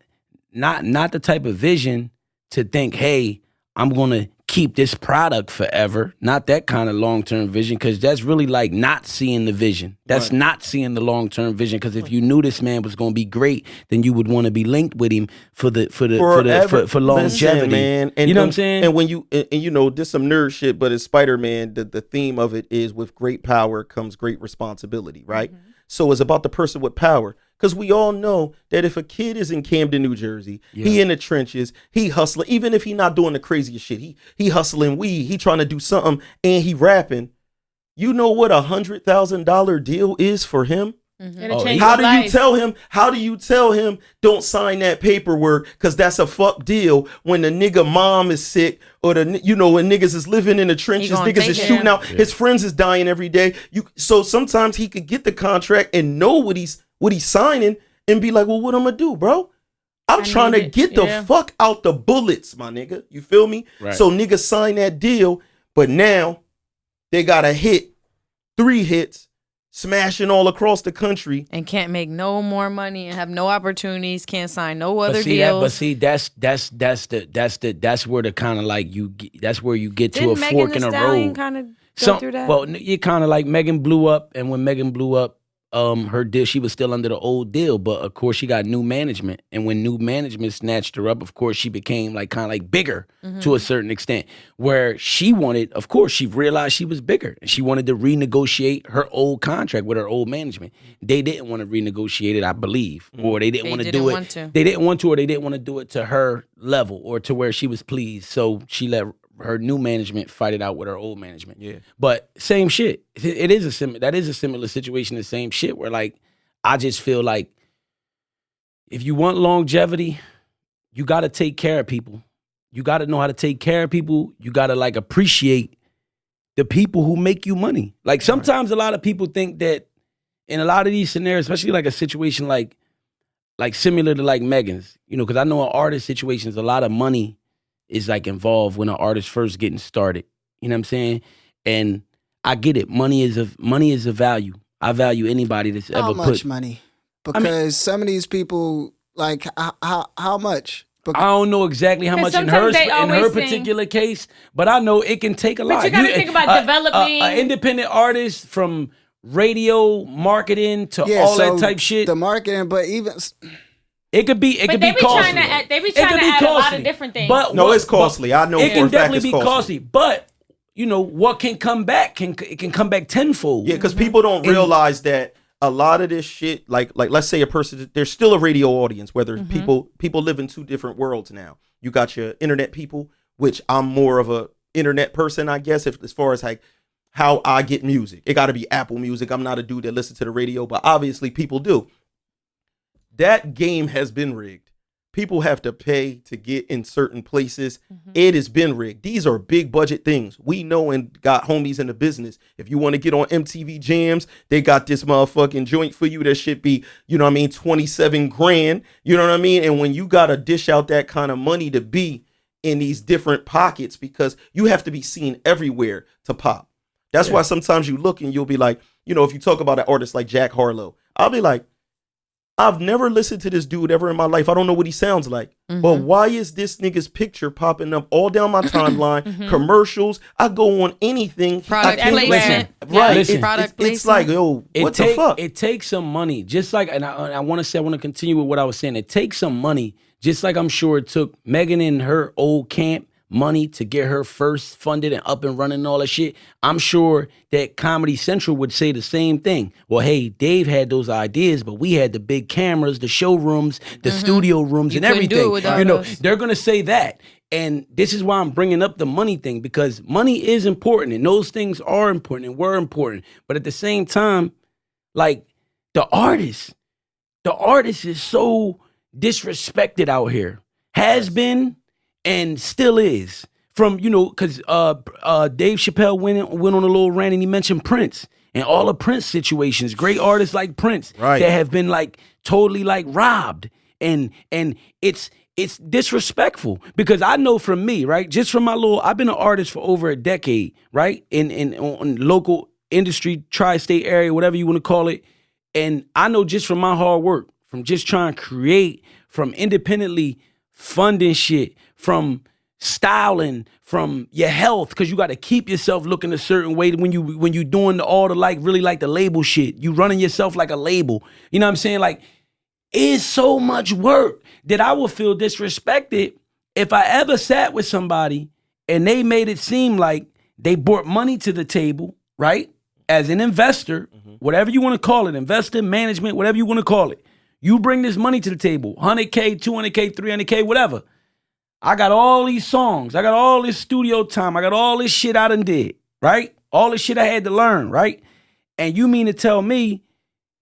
the type of vision to think, hey, I'm going to keep this product forever. Not that kind of long-term vision, because that's really like not seeing the vision. That's not seeing the long-term vision, because if you knew this man was going to be great, then you would want to be linked with him for longevity. Man. And you know what I'm saying? And when you know, this some nerd shit, but it's Spider-Man, the theme of it is with great power comes great responsibility, right? Mm-hmm. So it's about the person with power. Because we all know that if a kid is in Camden, New Jersey, he in the trenches, he hustling, even if he not doing the craziest shit, he hustling weed, he trying to do something, and he rapping. You know what $100,000 deal is for him? It'll change How your do life. you tell him? How do you tell him don't sign that paperwork because that's a fuck deal when the nigga mom is sick or when niggas is living in the trenches, gonna niggas take is it. shooting out, his friends is dying every day. So sometimes he could get the contract and know what he's signing and be like, well, what I'm gonna do, bro? I'm trying to get the fuck out the bullets, my nigga. You feel me? Right. So niggas sign that deal, but now they got a hit, 3 hits. Smashing all across the country and can't make no more money and have no opportunities, can't sign no other But see deals. that's where the kind of like that's where you get to Didn't a Megan fork Thee in a Stallion road. kind of go through that? Well, you kind of like Megan blew up, and when Megan blew up, her deal, she was still under the old deal, but of course she got new management, and when new management snatched her up, of course she became like kind of like bigger to a certain extent, where she wanted, of course she realized she was bigger, and she wanted to renegotiate her old contract with her old management. They didn't want to renegotiate it, I believe, or they didn't want to do it. They didn't want to, or they didn't want to do it to her level or to where she was pleased, so she let her new management fight it out with her old management. Yeah. But same shit. That is a similar situation, the same shit where like I just feel like if you want longevity, you got to take care of people. You got to know how to take care of people. You got to like appreciate the people who make you money. Like sometimes a lot of people think that in a lot of these scenarios, especially like a situation like similar to like Megan's, because I know in artist situations, a lot of money is like involved when an artist first getting started. You know what I'm saying? And I get it. Money is a value. I value anybody that's ever put. How much money? Because some of these people, like, how much? I don't know exactly how much in her particular case, but I know it can take a lot. But you got to think about developing an independent artist from radio marketing to all that type shit. The marketing, but even. It could be costly. They be trying to add a lot of different things. But no, it's costly. I know it for a can fact definitely it's be costly. But what can come back it can come back tenfold. Yeah, because people don't realize that a lot of this shit, like let's say a person, there's still a radio audience. Whether people live in 2 different worlds now. You got your internet people, which I'm more of a internet person, I guess, as far as like how I get music. It got to be Apple Music. I'm not a dude that listens to the radio, but obviously people do. That game has been rigged. People have to pay to get in certain places. It has been rigged. These are big budget things. We know and got homies in the business. If you want to get on MTV Jams, they got this motherfucking joint for you that should be, 27 grand. You know what I mean? And when you got to dish out that kind of money to be in these different pockets, because you have to be seen everywhere to pop. That's why sometimes you look and you'll be like, if you talk about an artist like Jack Harlow, I'll be like, I've never listened to this dude ever in my life. I don't know what he sounds like. But why is this nigga's picture popping up all down my timeline? Commercials. I go on anything. Product placement. Right. Listen, It's like, yo, what the fuck? It takes some money. Just like, and I want to continue with what I was saying. It takes some money. Just like I'm sure it took Megan and her old camp money to get her first funded and up and running and all that shit. I'm sure that Comedy Central would say the same thing. Well, hey, Dave had those ideas, but we had the big cameras, the showrooms, the studio rooms, and everything. They're going to say that. And this is why I'm bringing up the money thing, because money is important and those things are important and were important. But at the same time, like the artist is so disrespected out here. Has been and still is. From, because Dave Chappelle went on a little rant and he mentioned Prince and all the Prince situations, great artists like Prince that have been like totally like robbed. And it's disrespectful, because I know from me, right? Just from I've been an artist for over a decade, right? In local industry, tri-state area, whatever you want to call it. And I know just from my hard work, from just trying to create, from independently funding shit, from styling, from your health, because you got to keep yourself looking a certain way when you doing all the really like the label shit. You running yourself like a label. You know what I'm saying? Like, it's so much work that I would feel disrespected if I ever sat with somebody and they made it seem like they brought money to the table, right? As an investor, whatever you want to call it, investor, management, whatever you want to call it. You bring this money to the table, 100K, 200K, 300K, whatever. I got all these songs. I got all this studio time. I got all this shit I done did, right? all the shit I had to learn, right? And you mean to tell me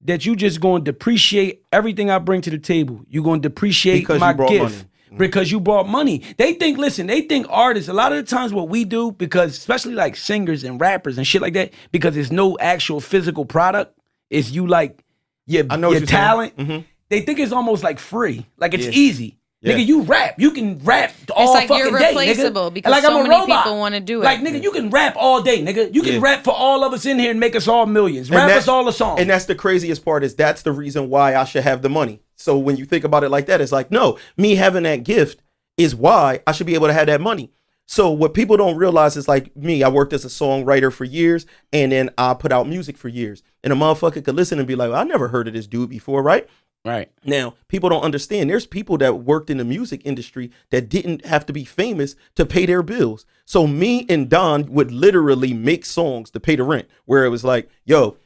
that you just going to depreciate everything I bring to the table? You going to depreciate Because my you brought gift money. because you brought money. They think artists, a lot of the times what we do, because especially like singers and rappers and shit like that, because there's no actual physical product, is you like your talent. They think it's almost like free, like it's easy. Yeah. Nigga, you rap. You can rap all like fucking you're day, replaceable nigga. because like so I'm a many robot. people want to do it. Like, nigga, you can rap all day, nigga. You can rap for all of us in here and make us all millions. Rap us all a song. And that's the craziest part is that's the reason why I should have the money. So when you think about it like that, it's like, no, me having that gift is why I should be able to have that money. So what people don't realize is like me, I worked as a songwriter for years and then I put out music for years. And a motherfucker could listen and be like, well, I never heard of this dude before, right? Right. Now, people don't understand. There's people that worked in the music industry that didn't have to be famous to pay their bills. So me and Don would literally make songs to pay the rent, where it was like, yo,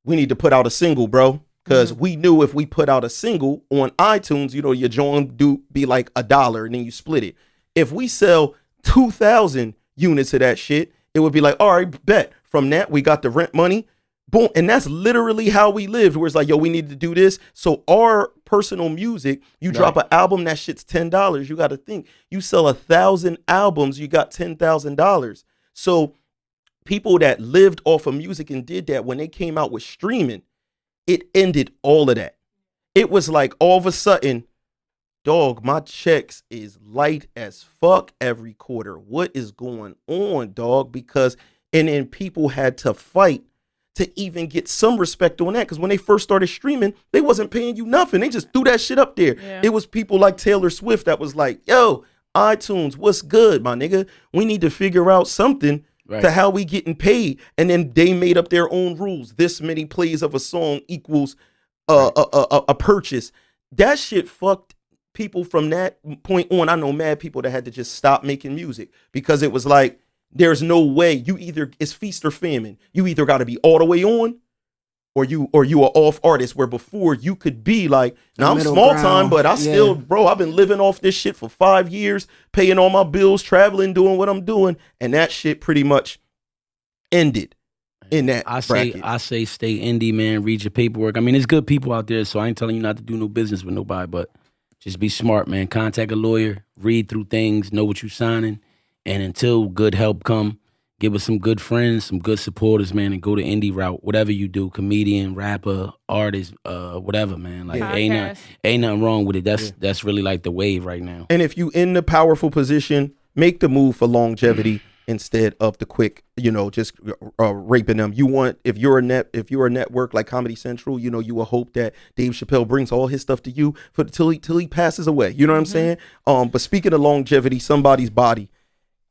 we need to put out a single, bro. Because we knew if we put out a single on iTunes, you know, your joint do be like $1 and then you split it. If we sell 2,000 units of that shit, it would be like, all right, bet. From that, we got the rent money. Boom. And that's literally how we lived, where it's like, yo, we need to do this. So our personal music, you drop an album, that shit's $10. You got to think, you sell 1,000 albums, you got $10,000. So people that lived off of music and did that, when they came out with streaming, it ended all of that. It was like all of a sudden, dog, my checks is light as fuck every quarter. What is going on, dog? Because, and then people had to fight to even get some respect on that. Because when they first started streaming, they wasn't paying you nothing. They just threw that shit up there. Yeah. It was people like Taylor Swift that was like, yo, iTunes, what's good, my nigga? We need to figure out something to how we getting paid. And then they made up their own rules. This many plays of a song equals a purchase. That shit fucked people from that point on. I know mad people that had to just stop making music because it was like, there's no way. You either, it's feast or famine. You either got to be all the way on, or you are off artist. Where before you could be like, now I'm small time, but I still, bro, I've been living off this shit for 5 years, paying all my bills, traveling, doing what I'm doing, and that shit pretty much ended in that bracket. I say stay indie, man. Read your paperwork. I mean, there's good people out there, so I ain't telling you not to do no business with nobody, but just be smart, man. Contact a lawyer, read through things, know what you're signing. And until good help come, give us some good friends, some good supporters, man, and go the indie route. Whatever you do, comedian, rapper, artist, whatever, man. Like ain't nothing wrong with it. That's really like the wave right now. And if you in the powerful position, make the move for longevity instead of the quick, you know, just raping them. You want, if you're a network like Comedy Central, you know, you will hope that Dave Chappelle brings all his stuff to you till he passes away. You know what I'm saying? But speaking of longevity, somebody's body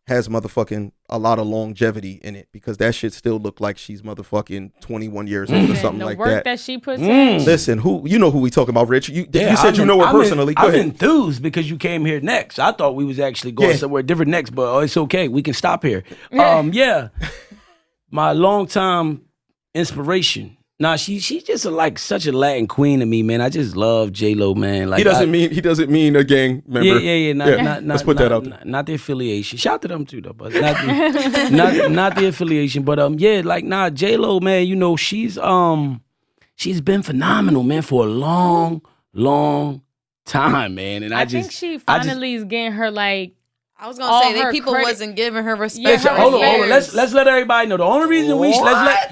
has motherfucking a lot of longevity in it, because that shit still look like she's motherfucking 21 years old or something like that. The work that she puts in. Listen, you know who we talking about, Rich? You said you know her personally. Go ahead. I'm enthused because you came here next. I thought we was actually going somewhere different next, but it's okay. We can stop here. My longtime inspiration. Nah, she's just such a Latin queen to me, man. I just love J-Lo, man. Like, he doesn't mean a gang member. Yeah. Let's put that out. Not the affiliation. Shout to them too, though, but not the affiliation. But J-Lo, man. You know, she's been phenomenal, man, for a long, long time, man. And I think she finally is getting her like. I was gonna say that people wasn't giving her respect. Yeah, hold on. Let's let everybody know. The only reason what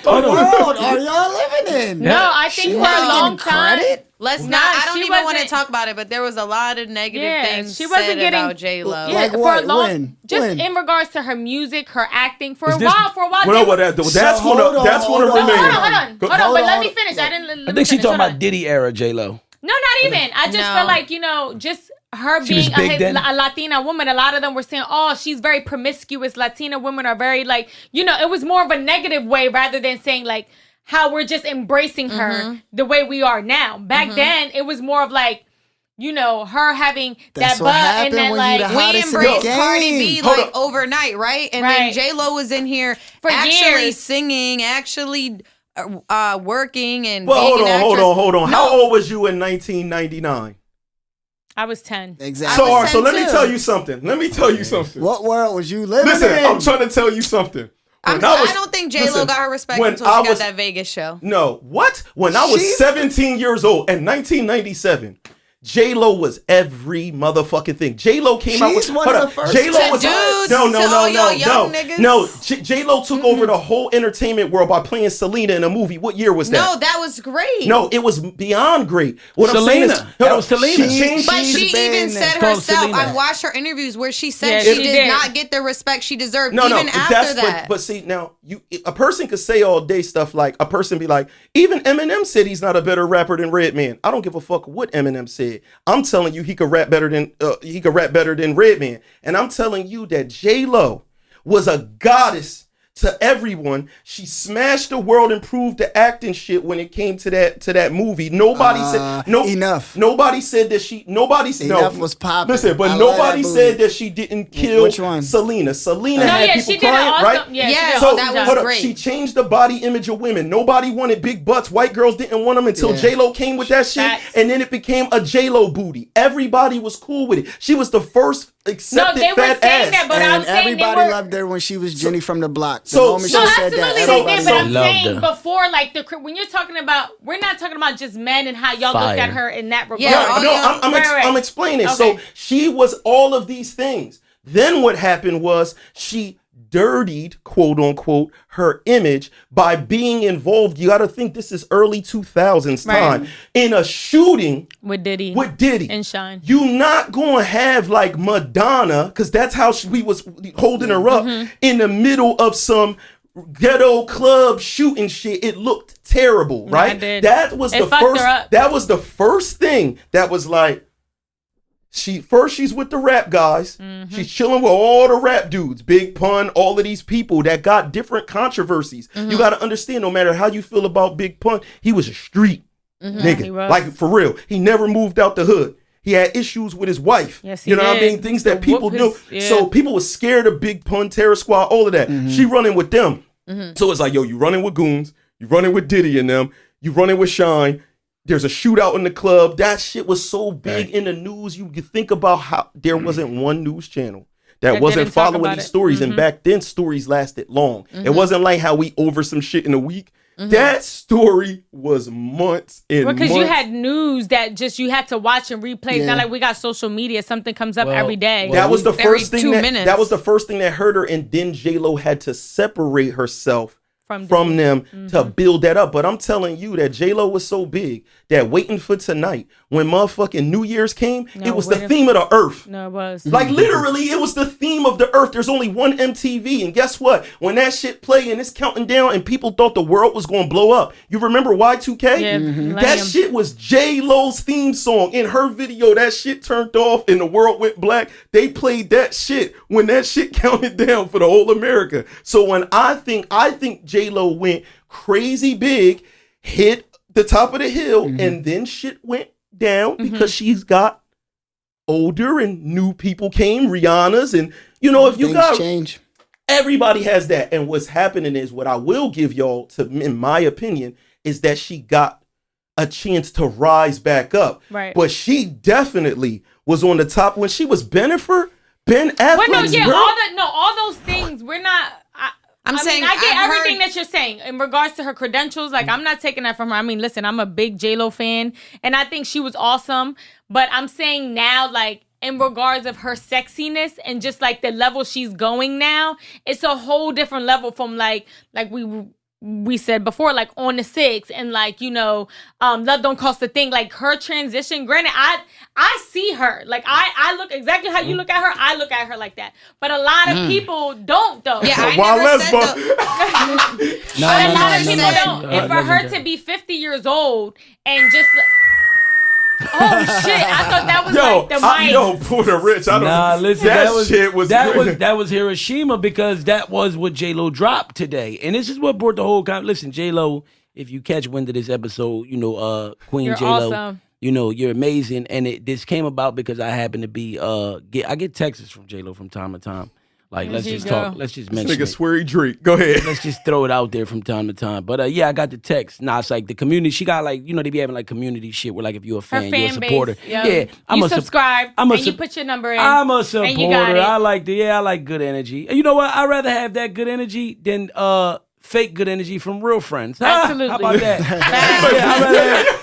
world are y'all living in? No, I think for a long time. Let's not. I don't even want to talk about it, but there was a lot of negative things she wasn't said getting, about J-Lo. Yeah, like what? When? In regards to her music, her acting, for a while. That's gonna remain. Hold on. But let me finish. I think she's talking about Diddy era J-Lo. No, not even. I just feel like, you know, just her being a Latina woman, a lot of them were saying, oh, she's very promiscuous. Latina women are very like, you know, it was more of a negative way rather than saying like how we're just embracing her the way we are now. Back then, it was more of like, you know, her having that butt and then like we embraced Cardi B like overnight, right? And then J-Lo was in here for actually years. Singing, actually working and hold on. How old was you in 1999? I was 10. Exactly. So let me tell you something. What world was you living in? Listen, I'm trying to tell you something. I don't think J-Lo got her respect until she got that Vegas show. No, what? When I was 17 years old in 1997, J-Lo was every motherfucking thing. J-Lo came out with one of the first. J-Lo was no. J-Lo took over the whole entertainment world by playing Selena in a movie. What year was that? No, that was great. No, it was beyond great. What Selena. I'm saying is, That was Selena. She even said herself. I watched her interviews where she said she did not get the respect she deserved even after that. But see, now a person could say all day stuff like a person be like, even Eminem said he's not a better rapper than Redman. I don't give a fuck what Eminem said. I'm telling you, he could rap better than Redman, and I'm telling you that J-Lo was a goddess to everyone. She smashed the world and proved the acting shit when it came to that movie. Nobody said enough. Nobody said that she. Enough was popping. Listen, but nobody said that she didn't kill Which one? Selena. Selena had people crying, right? So that was great. She changed the body image of women. Nobody wanted big butts. White girls didn't want them until J-Lo came with that shit, and then it became a J-Lo booty. Everybody was cool with it. She was the first accepted fat ass. That, but and everybody loved her when she was Jenny from the block. The moment she said that, everybody everybody but I'm loved saying her. before, like when you're talking about, we're not talking about just men and how y'all looked at her in that regard. I'm explaining. Okay. So she was all of these things. Then what happened was she dirtied, quote unquote, her image by being involved. You got to think this is early 2000s time in a shooting with Diddy and Shine. You not gonna have like Madonna, because that's how we was holding her up in the middle of some ghetto club shooting shit. It looked terrible, right? That was the first thing that was like, she's with the rap guys. She's chilling with all the rap dudes, Big Pun, all of these people that got different controversies. You got to understand, no matter how you feel about Big Pun, he was a street nigga. Like, for real. He never moved out the hood. He had issues with his wife. Yes, you know what I mean? Things that people knew. So people were scared of Big Pun, Terror Squad, all of that. She running with them. So it's like, yo, you running with goons, you running with Diddy and them, you running with Shine. There's a shootout in the club. That shit was so big in the news. You could think about how there wasn't one news channel that wasn't following these stories. And back then, stories lasted long. It wasn't like how we over some shit in a week. That story was months and months. Because you had news that just you had to watch and replay. It's not like we got social media. Something comes up every day. That was the first thing that was the first thing that hurt her. And then J-Lo had to separate herself from them to build that up. But I'm telling you that J-Lo was so big that waiting for tonight, when motherfucking New Year's came, it was the theme of the earth. No, it was. Like literally, it was the theme of the earth. There's only one MTV. And guess what? When that shit played and it's counting down and people thought the world was going to blow up. You remember Y2K? Yeah, that shit was J-Lo's theme song. In her video, that shit turned off and the world went black. They played that shit when that shit counted down for the whole America. So when I think J-Lo went crazy big, hit the top of the hill, and then shit went down because she's got older and new people came, Rihanna's, and you know, if you got change, everybody has that. And what's happening is, what I will give y'all, in my opinion, is that she got a chance to rise back up. Right. But she definitely was on the top when she was Ben Affleck's girl. All those things. We're not. I get everything that you're saying in regards to her credentials. Like, I'm not taking that from her. I mean, listen, I'm a big J-Lo fan, and I think she was awesome. But I'm saying now, like, in regards of her sexiness and just, like, the level she's going now, it's a whole different level from, like we said before, like, On the Six and, like, you know, Love Don't Cost a Thing. Like, her transition, granted, I see her. Like, I look exactly how you look at her. I look at her like that. But a lot of people don't, though. Yeah, I never said But a lot of people don't. And for her to be 50 years old and just... Oh shit! I thought that was like the mic. Yo, Puerto Rich. I don't. Nah, listen, that was Hiroshima, because that was what J-Lo dropped today, and this is what brought the whole. Listen, J-Lo, if you catch wind of this episode, you know, Queen You're J-Lo, awesome. you know, you're amazing, and this came about because I happen to be I get texts from J-Lo from time to time. Like, let's There you just go. talk. Let's just mention Nigga it. sweary Drake. Go ahead. Let's just throw it out there from time to time. But yeah, I got the text. Nah, it's like the community. She got like, they be having like community shit where like if you're a Her fan, you're a fan supporter. base. Yep. Yeah, You subscribe I'm a and you sup- put your number in. I'm a and supporter. you got it. I like good energy. And you know what? I'd rather have that good energy than fake good energy from real friends. Absolutely. How about that? Facts.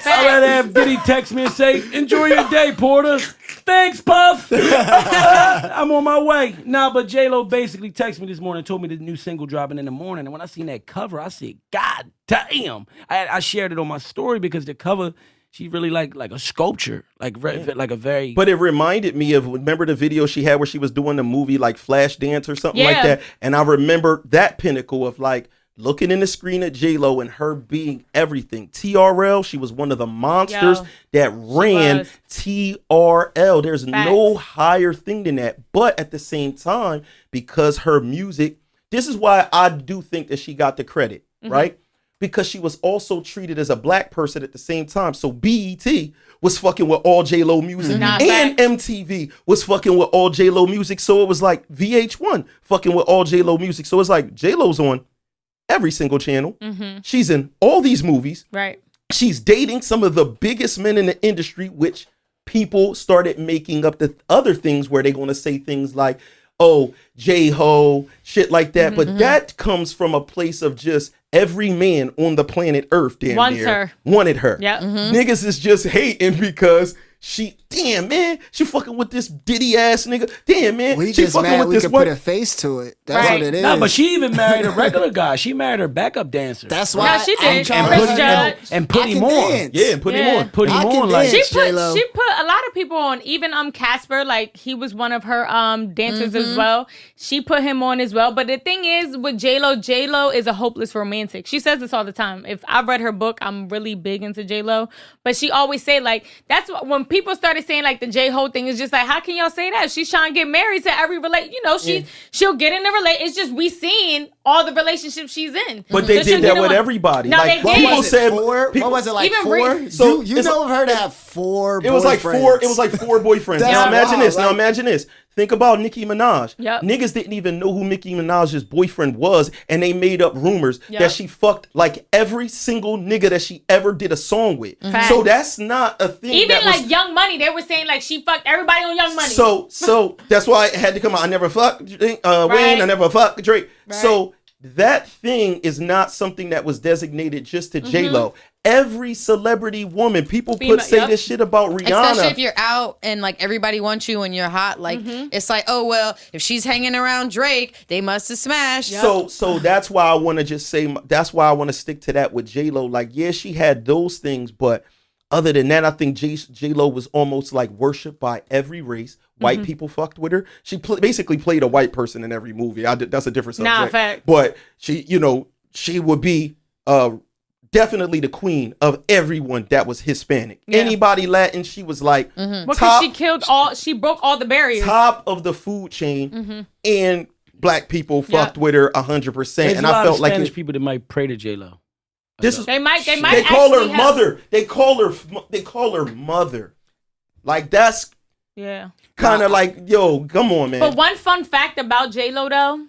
Yeah, I'd rather have Diddy text me and say, enjoy your day, Porter. Thanks, Puff. I'm on my way. Nah, but J-Lo basically texted me this morning and told me the new single dropping in the morning. And when I seen that cover, I said, God damn. I shared it on my story because the cover, she really like a sculpture, like a very... But it reminded me of, remember the video she had where she was doing the movie like Flashdance or something like that? And I remember that pinnacle of like, looking in the screen at J-Lo and her being everything. TRL, she was one of the monsters that ran TRL. There's no higher thing than that. But at the same time, because her music, this is why I do think that she got the credit, right? Because she was also treated as a black person at the same time. So BET was fucking with all J-Lo music. And MTV was fucking with all J-Lo music. So it was like VH1 fucking with all J-Lo music. So it's like J-Lo's on every single channel. She's in all these movies. Right. She's dating some of the biggest men in the industry, which people started making up the other things where they're going to say things like, oh, J-Ho, shit like that. But that comes from a place of just every man on the planet Earth wanted her. Yep. Niggas is just hating because damn man, she fucking with this Diddy ass nigga. Damn man, We she just fucking mad with we this could what? put a face to it. That's Right. what it is. Nah, but she even married a regular guy. She married her backup dancer. That's why No, she I'm did. trying Chris to Judge. and put I him can on. dance. Yeah, and put him Yeah. on. Put him I can on like dance. She put J-Lo. a lot of people on, even Casper, like he was one of her dancers as well. She put him on as well. But the thing is with J-Lo is a hopeless romantic. She says this all the time. If I've read her book, I'm really big into J-Lo. But she always say like, that's what, when people started saying like the J-Ho thing, is just like, how can y'all say that? She's trying to get married to every she'll get in a relate. It's just we seeing all the relationships she's in. But they So did she'll that get with on- everybody. No, Like, they people did. said, Four? people- What was it, like Even four? So you it's know of her to have four It was like boyfriends. four. It was like four boyfriends. That's Now imagine wild, this. Now like- imagine this. Think about Nicki Minaj. Yep. Niggas didn't even know who Nicki Minaj's boyfriend was, and they made up rumors Yep. that she fucked like every single nigga that she ever did a song with. Facts. So that's not a thing. Even that like was, Young Money, they were saying like she fucked everybody on Young Money. So that's why it had to come out. I never fucked Wayne. I never fucked Drake. So that thing is not something that was designated just to J-Lo. Every celebrity woman, people say this shit about Rihanna. Especially if you're out and like everybody wants you and you're hot. Like it's like, oh well, if she's hanging around Drake, they must have smashed. So that's why I want to just say, that's why I want to stick to that with J-Lo. Like, yeah, she had those things, but other than that, I think J-Lo was almost like worshipped by every race. White people fucked with her. She basically played a white person in every movie. That's a different subject. Nah, fact. But she would be definitely the queen of everyone that was Hispanic. Yeah. Anybody Latin, she was like Because she broke all the barriers. top of the food chain, and black people fucked with her 100%. There's And a lot I felt of like Spanish people that might pray to J-Lo. this is They might they call her actually have- mother. They call her mother. Like that's Yeah. kind of like, yo, come on, man. But one fun fact about J-Lo though,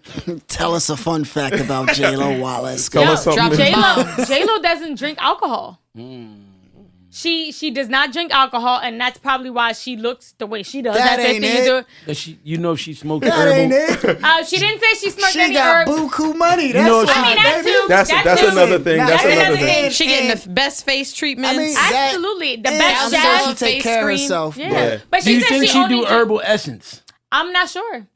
Tell us a fun fact about J-Lo Wallace. Tell us something. J-Lo doesn't drink alcohol. She does not drink alcohol, and that's probably why she looks the way she does. That That's ain't the thing it. to do it. Does she smoked That herbal? ain't it. She didn't say she smoked She any got herbs. buku money. That's know, why, I mean, that baby. too. That's too. another thing. Now, That's that's another another thing. thing. She getting the best face treatments. I mean, that- Absolutely, the and best I'm sure jazz she take face care of cream. herself. Yeah. Yeah. But Do she you said think she she only do herbal essence? I'm not sure.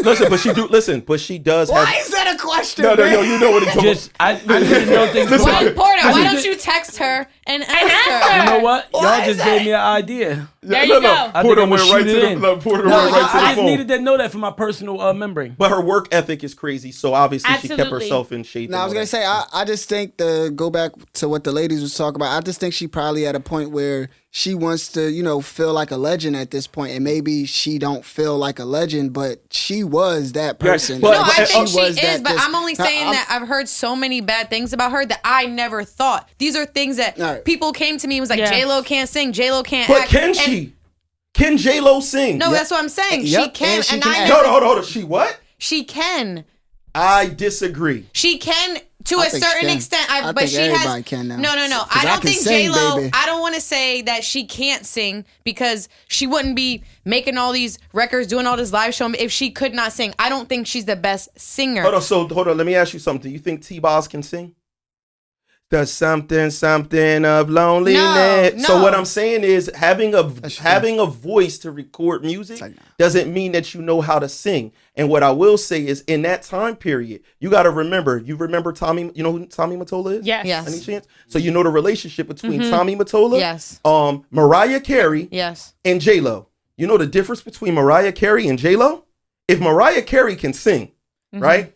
But she does have. Why is that a question? No, man? you know what it's Just I need to know things. Why, Porter, why just- don't you text her and ask ask her? her. You know what? Why Y'all is just gave me an idea. There you go. I Porter think went I'ma right shoot to it the in. Porter No, went right to I the just phone. needed to know that for my personal memory. But her work ethic is crazy, so obviously she kept Absolutely. herself in shape. No, I was gonna say I just think go back to what the ladies was talking about. I just think she probably at a point where she wants to, feel like a legend at this point, and maybe she don't feel like a legend, but she was that person. but- No, I think she was is, that but this- I'm only saying that I've heard so many bad things about her that I never thought. These are things that All right. people came to me and was like, Yeah. J-Lo can't sing, J-Lo can't But act. can And- she? Can J-Lo sing? No, that's what I'm saying. Yep, She can, and she and can I act. never. Hold on. She what? She can. I disagree. She can to I a think she certain can. extent. I but think she everybody has. can now. No. 'Cause I I don't can think sing, J-Lo. baby. I don't want to say that she can't sing because she wouldn't be making all these records, doing all this live show if she could not sing. I don't think she's the best singer. Hold on. Let me ask you something. Do you think T-Boz can sing? There's something of loneliness. No. So what I'm saying is having a voice to record music like, no. doesn't mean that you know how to sing. And what I will say is in that time period, you got to remember. You remember Tommy? You know who Tommy Mottola is? Yes. Yes. Any chance? So you know the relationship between Tommy Mottola, Yes. Mariah Carey, Yes. and J-Lo. You know the difference between Mariah Carey and J-Lo? If Mariah Carey can sing, right?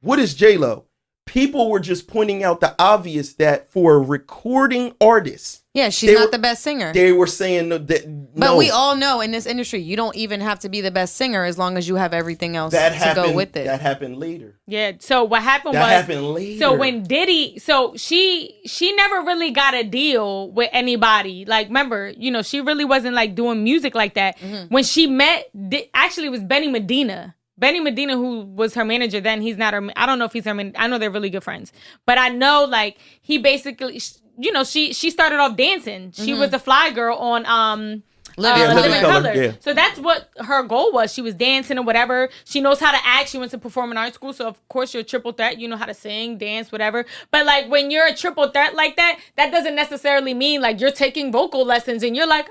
What is J-Lo? People were just pointing out the obvious that for a recording artist, Yeah, she's not the best singer. they were saying that But we all know in this industry, you don't even have to be the best singer as long as you have everything else to go with it. That happened later. Yeah. So what happened That was happened later. So when Diddy, so she never really got a deal with anybody. Like, remember, she really wasn't like doing music like that. When she met, actually it was Benny Medina. Benny Medina, who was her manager then, he's not her. I don't know if he's her. I know they're really good friends, but I know like he basically, she started off dancing. She was the fly girl on Living Color. Yeah. So that's what her goal was. She was dancing or whatever. She knows how to act. She went to performing arts school. So of course you're a triple threat. You know how to sing, dance, whatever. But like when you're a triple threat like that, that doesn't necessarily mean like you're taking vocal lessons and you're like,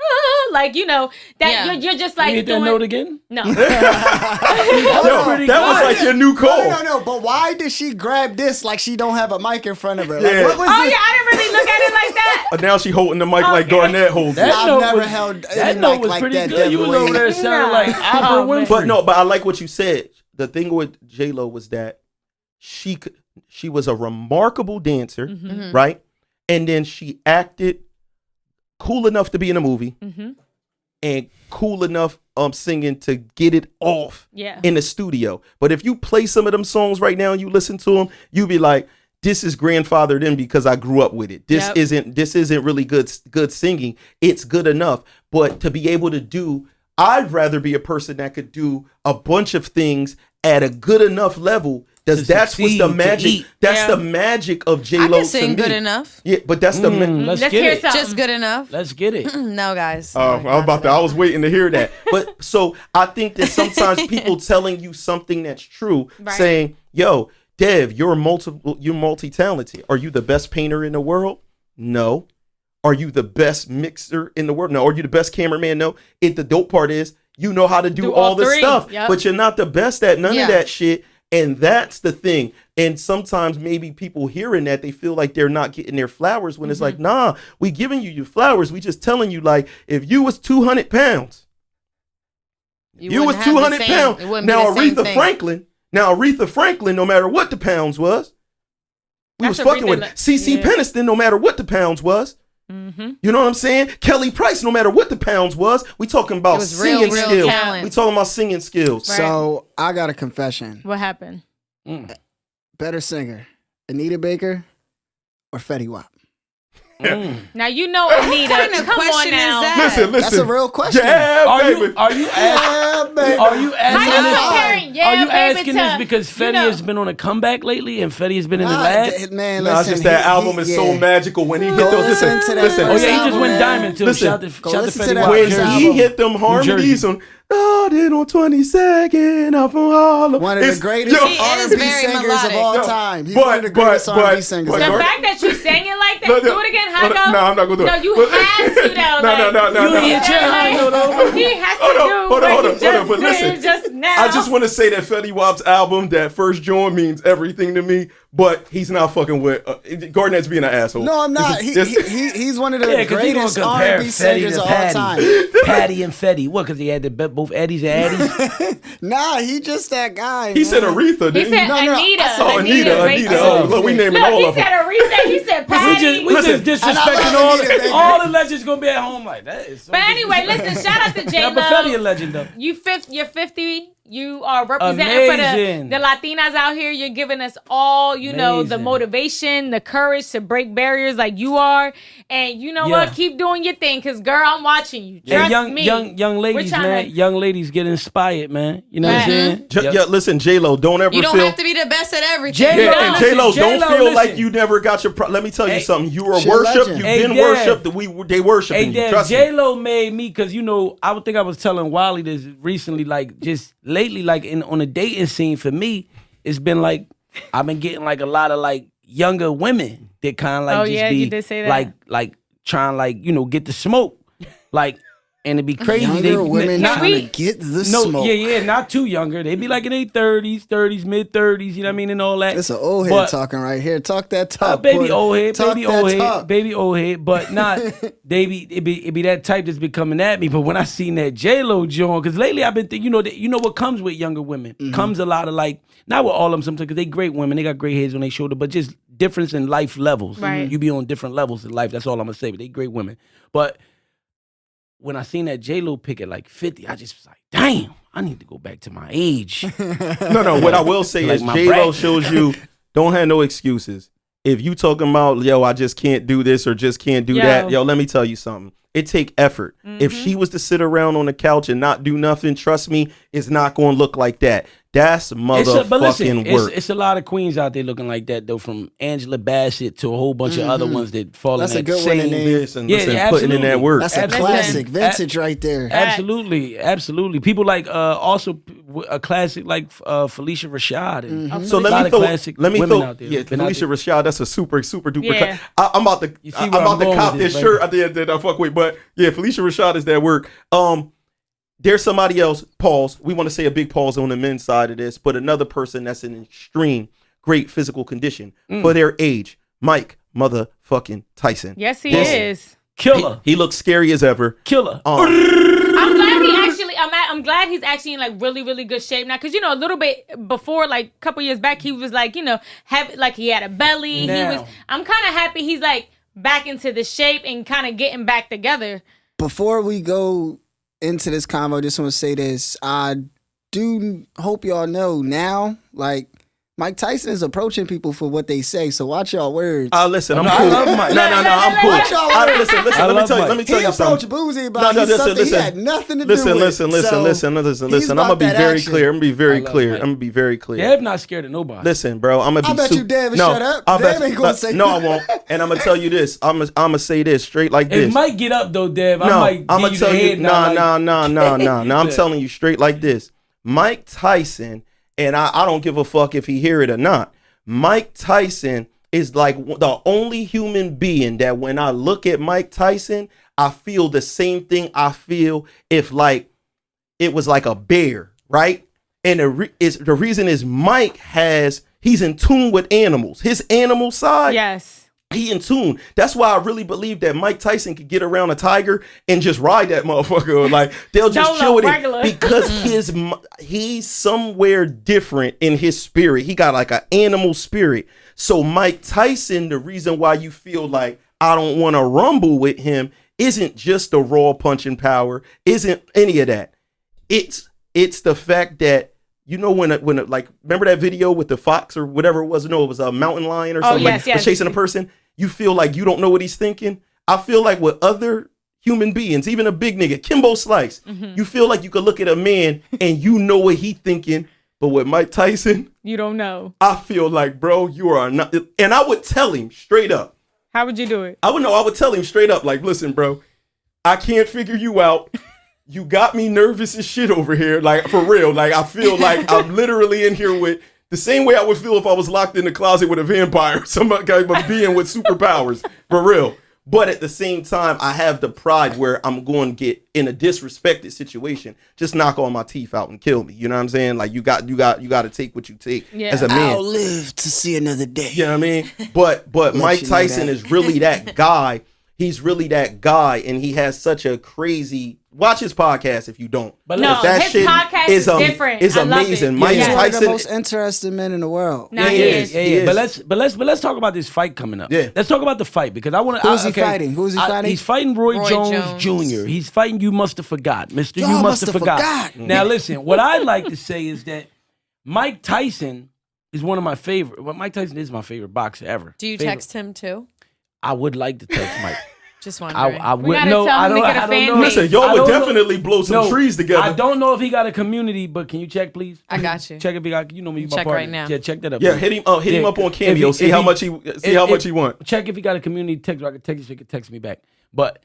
that you're just like You hit that doing. note again? No. That was like your new call. No. But why did she grab this like she don't have a mic in front of her? Yeah. Like, what was Oh this? yeah, I didn't really look at it like that. Now she holding the mic like Okay. Garnett holds it. That I've note never was- held That any note mic was like pretty that. good. You was over there sounding like Oprah Oh, man. Winfrey. But I like what you said. The thing with J-Lo was that she was a remarkable dancer, right? And then she acted cool enough to be in a movie and cool enough singing to get it off in the studio. But if you play some of them songs right now and you listen to them, you be like, this is grandfathered in because I grew up with it. This isn't really good singing. It's good enough. But to be able to do, I'd rather be a person that could do a bunch of things at a good enough level. That's what's succeed, the to magic. eat. That's the magic of I J-Lo can sing to me. good enough. Yeah, but that's the Let's Let's get hear it. something. Just good enough. Let's get it. No, guys. I was waiting to hear that. But so I think that sometimes people telling you something that's true, Right. saying, yo, Dev, you're multi-talented. Are you the best painter in the world? No. Are you the best mixer in the world? No. Are you the best cameraman? No. The dope part is you know how to do all this three. stuff, Yep. but you're not the best at none Yeah. of that shit. And that's the thing. And sometimes maybe people hearing that, they feel like they're not getting their flowers when it's like, nah, we giving you your flowers. We just telling you, like, if you was 200 pounds, you was wouldn't have the 200 same- pounds. it wouldn't be Now the same Aretha thing. Franklin, no matter what the pounds was, we That's was fucking Aretha with like- CC yeah. Peniston, no matter what the pounds was. You know what I'm saying? Kelly Price, no matter what the pounds was, we talking about It was real singing skills. talent. We talking about singing skills. So I got a confession. What happened? Better singer, Anita Baker or Fetty Wap? Now you know Anita. What kind of Come question on now. is that? Listen. That's a real question. Yeah, Are baby. you asking? Yeah, baby. Are you asking How you this? comparing? Yeah, Are you baby, asking to, this because you Fetty know- has been on a comeback lately and Fetty has been in the Nah, lab? man, Nah, it's listen, just that he- album he- is so yeah. magical when he hit Go those. listen to that listen. Oh yeah, he just album, went man. diamond too. Listen. Shout to Go Fetty listen to that Wap. When first he album. hit them harmonies on, then on 22nd out from Harlem. One of the It's- greatest yo, He is R&B very singers melodic. of all Yo, time. He's but- one of the greatest but- R&B but- singers. but- The ever. fact that you sang it like that, No, do it again, high go. No, I'm not gonna do it. No, you But- have to though. No. You hit your high note over. He has to Hold on, do hold on, what hold he on, hold on, but just did listen. just now. I just want to say that Fetty Wap's album, that first joint, means everything to me. But he's not fucking with Garnett's being an asshole. No, I'm not. He's one of the Yeah, because he gonna greatest compare R&B Fetty singers to of all Patty. time. Patty and Fetty. What? Because he had both Eddies and Addies. Nah, he just that guy. He said man. Aretha, He didn't said he? No, Anita. Oh, Anita. Baker. Oh, look, we naming all Look, of he them. said Aretha. He said We Patty. just disrespecting love Anita Baker. all the legends gonna be at home like that. Is so But anyway, disrespectful. listen. Shout out to J Yeah, but Fetty a Lo. legend though. You're 50. You are representing Amazing. for the Latinas out here. You're giving us all, you know, the Amazing. motivation, the courage to break barriers like you are. And you know what? Keep doing your thing, because, girl, I'm watching you. Trust me. Young ladies, man. Young ladies get inspired, man. You know what I'm saying? Yeah, listen, J-Lo, don't ever You don't feel... have to be the best at everything. Yeah, and J-Lo, don't feel listen. like you never got your... Let me tell you something. You were she a worshipped. legend. You've Hey, been Dad. worshipped. They worshiping you. Dad, Trust me. J-Lo made me, because, you know, I would think I was telling Wally this recently, like, just lately, like, on a dating scene for me, it's been like, I've been getting, like, a lot of, like, younger women that kind of, like, just be, you did say that. like, trying, like, you know, get the smoke. Like, and it'd be crazy. Younger women not, trying to get the no, smoke. yeah, not too younger. They'd be like in their 30s, mid-30s, you know what I mean, and all that. It's an old head But- talking right here. Talk that talk. baby Porter. old head, Talk baby that old head, talk. baby old head, but not it be that type that's been coming at me. But when I seen that J-Lo joint, because lately I've been thinking, you know what comes with younger women comes a lot of, like, not with all of them sometimes, because they great women, they got great heads on their shoulder, but just difference in life levels. Right. You be on different levels in life. That's all I'm gonna say. But they great women. But when I seen that J-Lo pick at like 50, I just was like, damn, I need to go back to my age. No. What I will say Like is my J-Lo bracket. shows you don't have no excuses. If you talking about, yo, I just can't do this or just can't do that, yo, let me tell you something. It take effort. If she was to sit around on the couch and not do nothing, trust me, it's not going to look like that. That's motherfucking work. It's a lot of queens out there looking like that, though, from Angela Bassett to a whole bunch of other ones that fall That's in a that good one to same. name. Listen, putting in that absolutely. work. That's a Absolutely. classic, vintage right there. Absolutely. People like also a classic like Felicia Rashad. And So a lot of classic women throw, out there. yeah, Been out Felicia there. Rashad. That's a super duper. Yeah. I'm about to, You see I'm where about I'm to going cop with this this, shirt. I fuck with, but yeah, Felicia Rashad is that work. There's somebody else. Pause. We want to say a big pause on the men's side of this, but another person that's in extreme great physical condition for their age, Mike motherfucking Tyson. Yes, he This- is. Killer. He looks scary as ever. Killer. I'm glad he actually. I'm glad he's actually in like really, really good shape now. Because, you know, a little bit before, like a couple years back, he was like, you know, like he had a belly. Now. I'm kind of happy he's like back into the shape and kind of getting back together. Before we go into this convo, I just want to say this. I do hope y'all know now, like, Mike Tyson is approaching people for what they say, so watch y'all words. Listen, I'm No, cool. I love Mike. No, I'm cool. Watch y'all words. Listen. I Let love me Mike. tell He you something. approached Boozy about something he had nothing to do with. Listen. So, I'm gonna be very clear. I'm gonna be very love clear. Mike. I'm gonna be very clear. Dev not scared of nobody. Listen, bro, I'm gonna be I bet you Dev will shut up. I Dev ain't gonna say no, I that. won't. And I'm gonna tell you this. I'm gonna say this straight like If this. Mike get up though, Dev, No, I might I'm give gonna tell the you. head nod No. I'm telling you straight like this. Mike Tyson, and I don't give a fuck if he hear it or not. Mike Tyson is like the only human being that when I look at Mike Tyson, I feel the same thing I feel if like it was like a bear, right? And the reason is Mike he's in tune with animals. His animal side, Yes. he in tune. That's why I really believe that Mike Tyson could get around a tiger and just ride that motherfucker. Like they'll just Dolo, chill with regular. it because he's somewhere different in his spirit. He got like an animal spirit. So Mike Tyson, the reason why you feel like I don't want to rumble with him isn't just the raw punching power, isn't any of that. It's the fact that, you know, when like, remember that video with the fox or whatever it was? No, it was a mountain lion or something, yes, like yes. chasing a person. You feel like you don't know what he's thinking. I feel like with other human beings, even a big nigga, Kimbo Slice, you feel like you could look at a man and you know what he thinking. But with Mike Tyson, You don't know. I feel like, bro, you are not. And I would tell him straight up. How would you do it? I would tell him straight up, like, listen, bro, I can't figure you out. You got me nervous as shit over here. Like, for real. Like, I feel like I'm literally in here with the same way I would feel if I was locked in the closet with a vampire, some kind of being with superpowers, for real. But at the same time, I have the pride where I'm going to get in a disrespected situation, just knock all my teeth out and kill me. You know what I'm saying? Like, you got to take what you take as a man. I'll live to see another day. You know what I mean? But Mike you know Tyson that. is really that guy. He's really that guy, and he has such a crazy watch his podcast if you don't. But no, his podcast is different. It's I love amazing. it. Mike He's one of the Tyson. most interesting men in the world. No, he is. Yeah. But let's talk about this fight coming up. Yeah. Let's talk about the fight because I want to. Who's he fighting? Who's he fighting? He's fighting Roy Jones Jr. He's fighting You Must Have Forgot, Mr. You Must Have Forgot. Now listen, what I'd like to say is that Mike Tyson is one of my favorite. Well, Mike Tyson is my favorite boxer ever. Do you text him too? I would like to text Mike. Just wondering. I We would gotta know. tell I him to don't, get a I don't fan know. base. Listen, y'all I would don't know- definitely blow some No, trees together. I don't know if he got a community, but can you check, please? I got you. Check if he got. You know me, my Check partner. right now. Yeah, check that up. Yeah, please. hit him up on Cameo. See how much he want. Check if he got a community text. I can text you so he can text me back. But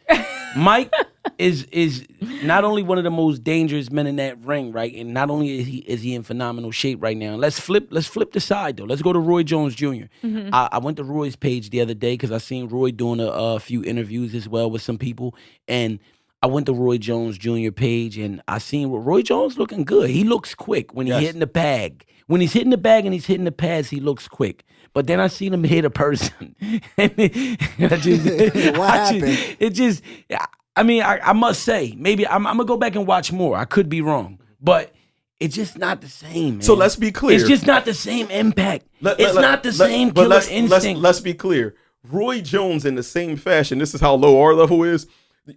Mike is not only one of the most dangerous men in that ring, right? And not only is he in phenomenal shape right now. Let's flip the side though. Let's go to Roy Jones Jr. I went to Roy's page the other day because I seen Roy doing a few interviews as well with some people, and I went to Roy Jones Jr. page and I seen Roy Jones looking good. He looks quick when he's hitting the bag. When he's hitting the bag and he's hitting the pads, he looks quick. But then I seen him hit a person. What happened? I must say, maybe I'm going to go back and watch more. I could be wrong. But it's just not the same, man. So let's be clear. It's just not the same impact. It's not the same killer instinct. Let's be clear. Roy Jones, in the same fashion, this is how low our level is.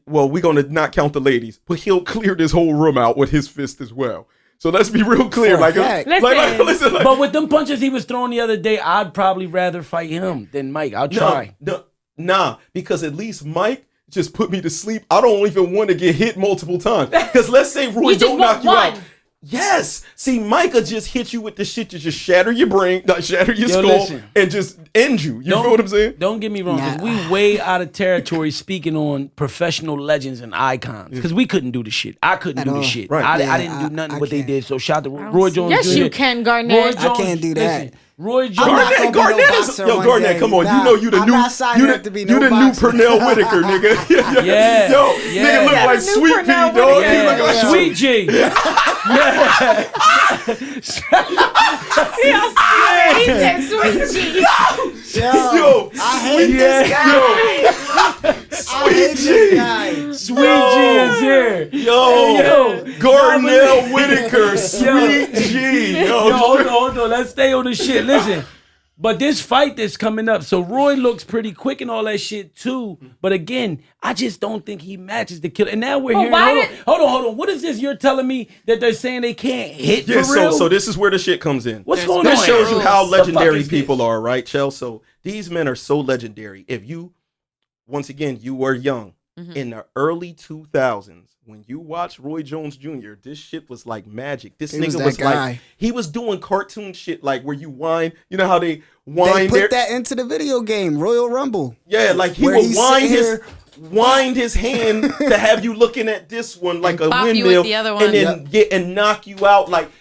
Well, we're going to not count the ladies, but he'll clear this whole room out with his fist as well. So let's be real clear. Listen. But with them punches he was throwing the other day, I'd probably rather fight him than Mike. I'll try. Nah, because at least Mike just put me to sleep. I don't even want to get hit multiple times. Because let's say Roy don't knock you out. Yes. See, Micah just hit you with the shit to just shatter your brain, shatter your skull, and just end you. You know what I'm saying? Don't get me wrong, because we way out of territory speaking on professional legends and icons. Because we couldn't do the shit. I couldn't do the shit. Right. I didn't do nothing what they did. So shout out to Roy Jones Yes, Jr. you can, Garnett. Roy Jones, I can't do that. Listen, Roy Jones. Garnett, come on. Nah, you know you the I'm not signing up to be no new boxer. Pernell Whitaker, nigga. Yeah. Nigga look like New Sweet Pea, Pernell dog. Whitaker. He look like Sweet G. He said Sweet G. Yo, I hate this guy. I hate this guy. Sweet G is here. Yo, Garnell Whitaker, Sweet G. Yo, hold on. Let's stay on this shit. Listen. But this fight that's coming up, so Roy looks pretty quick and all that shit too. But again, I just don't think he matches the killer. And now we're hearing, hold on. What is this you're telling me that they're saying they can't hit for real? So this is where the shit comes in. What's going on? This shows you how legendary is people this? are, right, Chell? So these men are so legendary. If you, once again, you were young in the early 2000s, when you watch Roy Jones Jr., this shit was like magic. This nigga was like, he was doing cartoon shit like where you whine. You know how they whine? They put that into the video game, Royal Rumble. Yeah, like he would wind his hand to have you looking at this one like a windmill, the other one. and then and knock you out. Like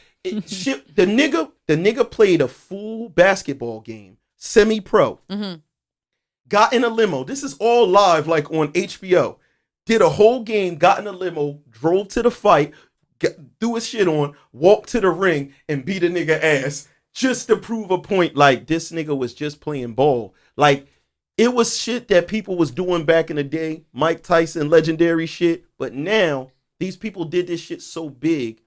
shit. The nigga played a full basketball game, semi-pro. Got in a limo. This is all live, like on HBO. Did a whole game, got in a limo, drove to the fight, threw his shit on, walked to the ring, and beat a nigga ass just to prove a point. Like, this nigga was just playing ball. Like, it was shit that people was doing back in the day. Mike Tyson, legendary shit. But now, these people did this shit so big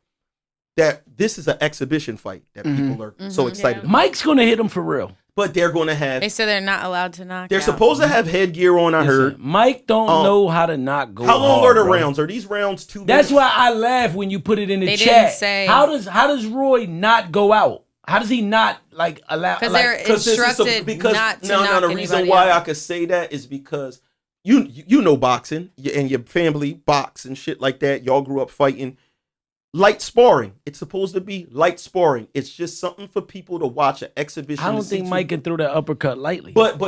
that this is an exhibition fight that people are so excited about. Mike's going to hit him for real. But they're going to have... They said they're not allowed to knock They're out. supposed to have headgear on, I heard. Mike don't know how to not go How long hard, are the bro. rounds? Are these rounds 2 minutes? That's why I laugh when you put it in the They chat. didn't say. How does Roy not go out? How does he not like allow? Because like, they're instructed not to knock the reason anybody why out. I could say that is because you know boxing and your family box and shit like that. Y'all grew up fighting. Light sparring. It's supposed to be light sparring. It's just something for people to watch an exhibition. I don't think Mike can throw that uppercut lightly. But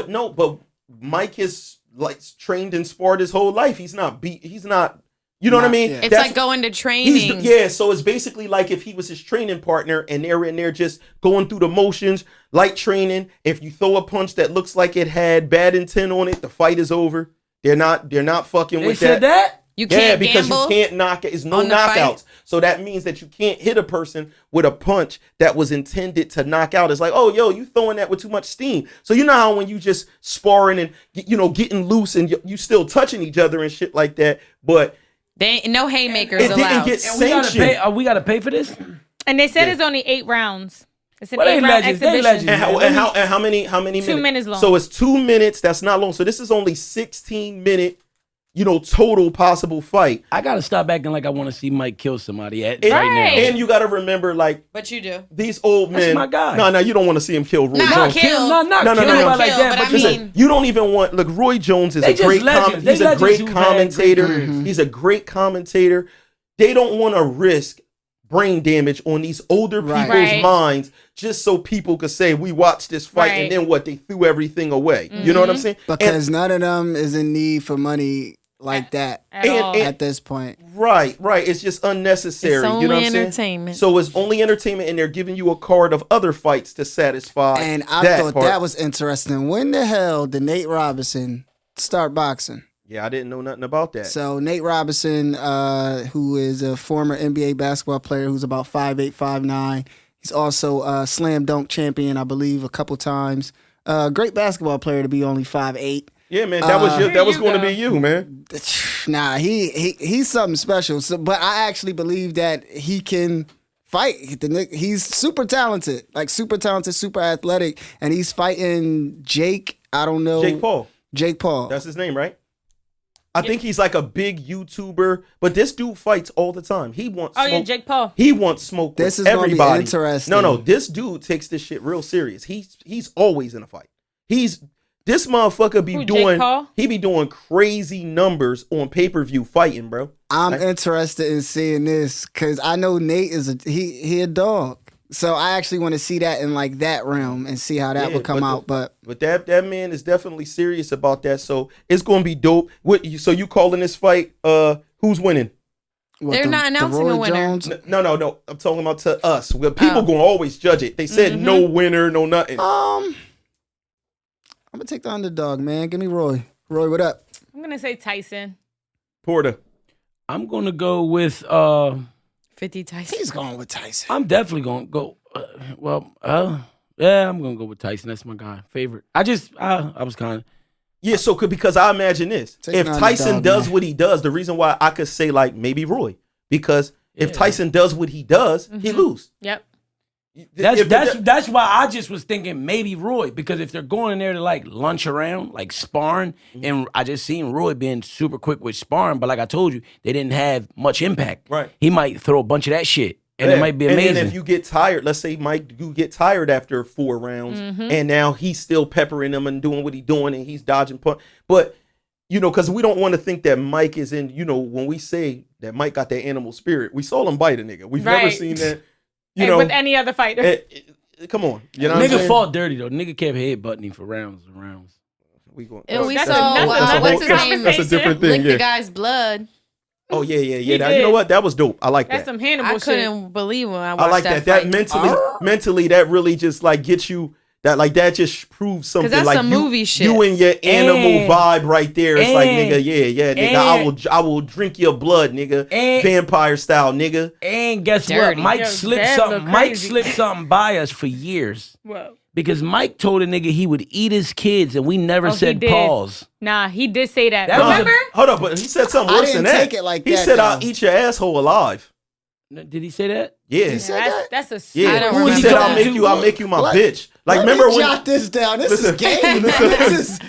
Mike is like trained and sparred his whole life. He's not beat. He's not. You know what I mean? It's like going to training. So it's basically like if he was his training partner and they're in there just going through the motions, light training. If you throw a punch that looks like it had bad intent on it, the fight is over. They're not fucking they with said that. You can't because gamble you can't knock it. It's no on the knockouts. fight. So that means that you can't hit a person with a punch that was intended to knock out. It's like, oh, yo, you throwing that with too much steam. So you know how when you just sparring and getting loose and you still touching each other and shit like that, but No haymakers It allowed. didn't get And we gotta sanctioned. pay. We gotta pay for this. And they said it's only 8 rounds. It's an Well, they 8-round legends, they exhibition. legends. And how many minutes? 2 minutes long. So it's 2 minutes. That's not long. So this is only 16-minute, total possible fight. I gotta stop acting like I want to see Mike kill somebody right Right. now. And you got to remember, like, But you do. these old That's men. my guy. No, you don't want to see him kill Roy Not Jones. kill. Not No, kill no. nobody like Kill, that. but But I listen, mean- You don't even want. Look, Roy Jones is They a just great legends. They he's a legends great who've had great commentator. careers. He's a great commentator. They don't want to risk brain damage on these older people's Right. minds just so people could say we watched this fight Right. and then what, they threw everything away. You know what I'm saying? Because none of them is in need for money like that At all. at this point. Right. It's just unnecessary. It's you know only what I'm saying? entertainment. So it's only entertainment, and they're giving you a card of other fights to satisfy. And I that thought part. that was interesting. When the hell did Nate Robinson start boxing? Yeah, I didn't know nothing about that. So Nate Robinson, who is a former NBA basketball player who's about 5'8", 5'9". He's also a slam dunk champion, I believe, a couple times. Great basketball player to be only 5'8". Yeah, man, that was you going to go. be you, man. Nah, he's something special. So, but I actually believe that he can fight. He's super talented, super athletic, and he's fighting Jake. I don't know. Jake Paul. That's his name, right? I think he's like a big YouTuber, but this dude fights all the time. He wants smoke. Jake Paul. He wants smoke This with is gonna be everybody. interesting. No, this dude takes this shit real serious. He's always in a fight. This motherfucker be Who, Jake doing Paul? he be doing crazy numbers on pay-per-view fighting, bro. I'm interested in seeing this because I know Nate is he a dog. So I actually want to see that in that realm and see how that would come out. But that man is definitely serious about that. So it's gonna be dope. So you calling this fight? Who's winning? They're not announcing a winner. Jones? No. I'm talking about to us. Well, people gonna always judge it. They said no winner, no nothing. I'm gonna take the underdog, man. Give me Roy. Roy, what up? I'm gonna say Tyson. Porter. I'm gonna go with. 50 Tyson. He's going with Tyson. I'm definitely gonna go. Yeah, I'm gonna go with Tyson. That's my guy, favorite. I was kind of. Yeah, so because I imagine this. Take If an Tyson underdog, does man. what he does, the reason why I could say maybe Roy. Because if Tyson does what he does, he lose. Yep. That's why I just was thinking maybe Roy, because if they're going in there to lunch around, sparring, and I just seen Roy being super quick with sparring, but like I told you, they didn't have much impact. Right. He might throw a bunch of that shit, and it might be amazing. And then if you get tired, let's say Mike, you get tired after 4 rounds, and now he's still peppering them and doing what he's doing, and he's dodging punch. But because we don't want to think that Mike is in. When we say that Mike got that animal spirit, we saw him bite a nigga. We've never Right. seen that. With any other fighter. Come on, you know what I'm nigga saying? fought dirty though. Nigga kept headbutting him for rounds and rounds. We going. And we That's saw what's his name That's a different thing. lick Yeah. the guy's blood. Oh yeah. He Now, you know did. what? That was dope. I like That's that. some Hannibal I shit. couldn't believe when I watched I like that. That fight. mentally, that really just gets you. That just proves something. that's like some movie shit. You and your animal And- vibe right there. It's like, and- nigga, yeah, nigga. I will drink your blood, nigga. And- Vampire style, nigga. And guess Dirty. what? Mike Yo, slipped Dev something. look Mike crazy. slipped something by us for years. Whoa. Because Mike told a nigga he would eat his kids, and we never Oh, he said did. pause. Nah, he did say that. That was a- Remember? Hold up, but he said something I worse than didn't that. take it like he that, said, though. "I'll eat your asshole alive." Did he say that? Yeah, He said that? That's a I yeah. don't He remember said, that. I'll make you my Let- bitch." Like, Let remember me when? jot this down. This Listen. is game.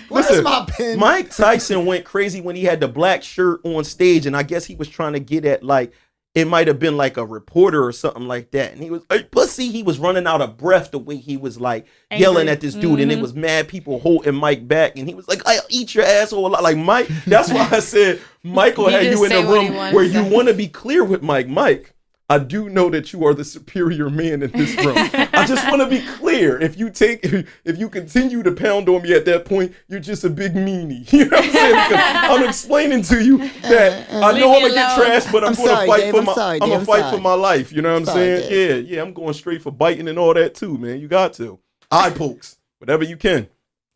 Where's my pen? Mike Tyson went crazy when he had the black shirt on stage, and I guess he was trying to get at it might have been a reporter or something like that. And he was pussy. He was running out of breath the way he was yelling at this dude, and it was mad people holding Mike back, and he was like, "I'll eat your asshole." Like Mike. That's why I said Michael He had just you in say a what he room wanted where to you say. want to be clear with Mike. Mike, I do know that you are the superior man in this room. I just want to be clear. If you continue to pound on me at that point, you're just a big meanie. You know what I'm saying? Because I'm explaining to you that I know I'm gonna get trashed, but I'm going to sorry, fight Dave, for I'm my sorry, I'm Dave, gonna I'm fight sorry. for my life. You know what I'm Sorry, saying? Yeah, I'm going straight for biting and all that too, man. You got to eye pokes, whatever you can.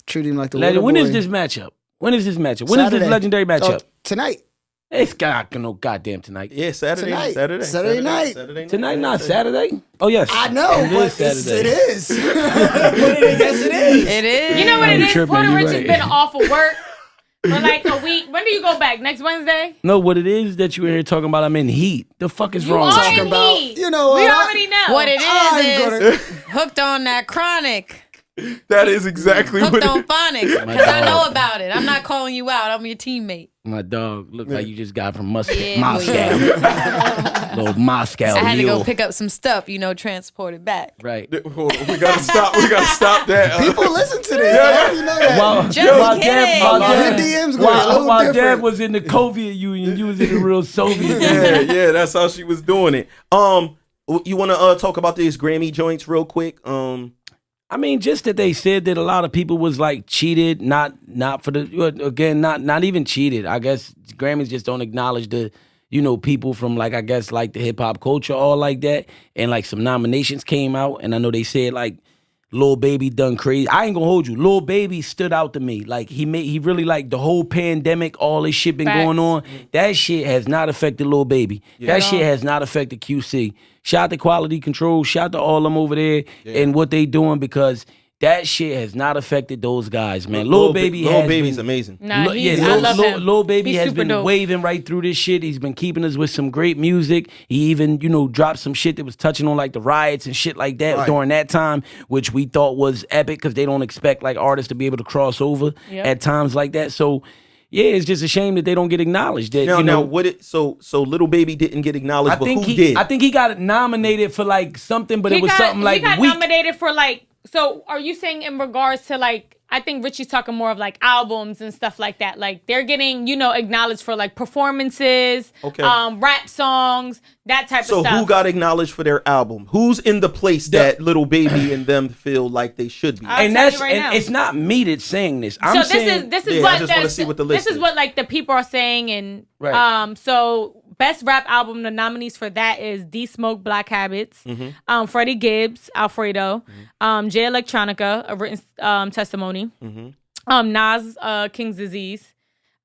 Treat him like the Legend, water when boy. is this matchup? When is this matchup? When is Saturday. this legendary matchup? Oh, tonight. It's got no goddamn tonight. Yeah, Saturday Tonight. night. Saturday night. Tonight, not Saturday. Oh yes, I know, It but is Saturday. it is. Yes, it is. It is. You know what I'm it is? tripping, Porter you Rich has right. been off of work. for like a week. When do you go back? Next Wednesday? No, what it is that you were here talking about, I'm in heat. The fuck is You wrong? are with you? in about- heat. you know what? We already know. What it I'm is hooked on that chronic. That is exactly what Hooked it on is. phonics. Because I know about it. I'm not calling you out. I'm your teammate. My dog look like you just got from Moscow. Yeah, Moscow. Little Moscow. I had to go mule. pick up some stuff, transport it back. Right. Hold on, we gotta stop that. People listen to this. I already know that. While, Just while kidding. Deb, while Your Deb- DMs going a little while Deb different. was in the Soviet Union, you was in the real Soviet yeah, Union. yeah, that's how she was doing it. You want to talk about these Grammy joints real quick? I mean, just that they said that a lot of people was like cheated, not for the again, not even cheated. I guess Grammys just don't acknowledge the people from like I guess like the hip hop culture all like that, and like some nominations came out, and I know they said like Lil Baby done crazy. I ain't gonna hold you. Lil Baby stood out to me. Like he really like the whole pandemic, all this shit been Facts. going on. That shit has not affected Lil Baby. That shit has not affected QC. Shout out to Quality Control. Shout out to all them over there and what they doing because that shit has not affected those guys, man. Lil Baby's amazing. Nah, Lil- I love him. Lil Baby He's has super been dope. waving right through this shit. He's been keeping us with some great music. He even, dropped some shit that was touching on like the riots and shit like that Right. during that time, which we thought was epic because they don't expect like artists to be able to cross over at times like that. So yeah, it's just a shame that they don't get acknowledged. That, Now, so Little Baby didn't get acknowledged, I but think who did? I think he got nominated for like something, but it was something like he got weak. nominated for like. So are you saying in regards to like? I think Richie's talking more of like albums and stuff like that. Like they're getting acknowledged for like performances, rap songs, that type of So stuff. who got acknowledged for their album? Who's in the place that Little Baby and them feel like they should be? I'll And tell that's you right now. it's not me that's saying this. I'm So saying this is Yeah, I what just wanna see what the list this is is. what like the people are saying and Right. so best rap album, the nominees for that is D Smoke, Black Habits, Freddie Gibbs, Alfredo, Jay Electronica, A Written Testimony, Nas, King's Disease,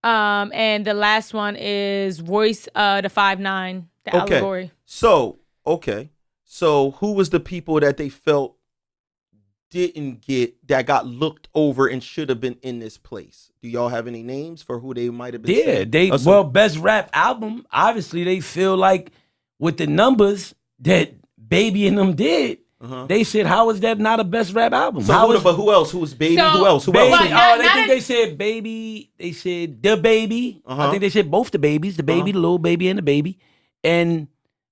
and the last one is Royce, the 5'9", the Allegory. So who was the people that they felt didn't get that got looked over and should have been in this place? Do y'all have any names for who they might have been? Yeah, saying? they So- best rap album. Obviously, they feel like with the numbers that Baby and them did, they said, "How is that not a best rap album?" So but who else? Who's Baby? So- who else? Who Baby? else? Well, not- They not think in- they said Baby. They said the Baby. I think they said both the babies, the baby, the little baby, and the baby. And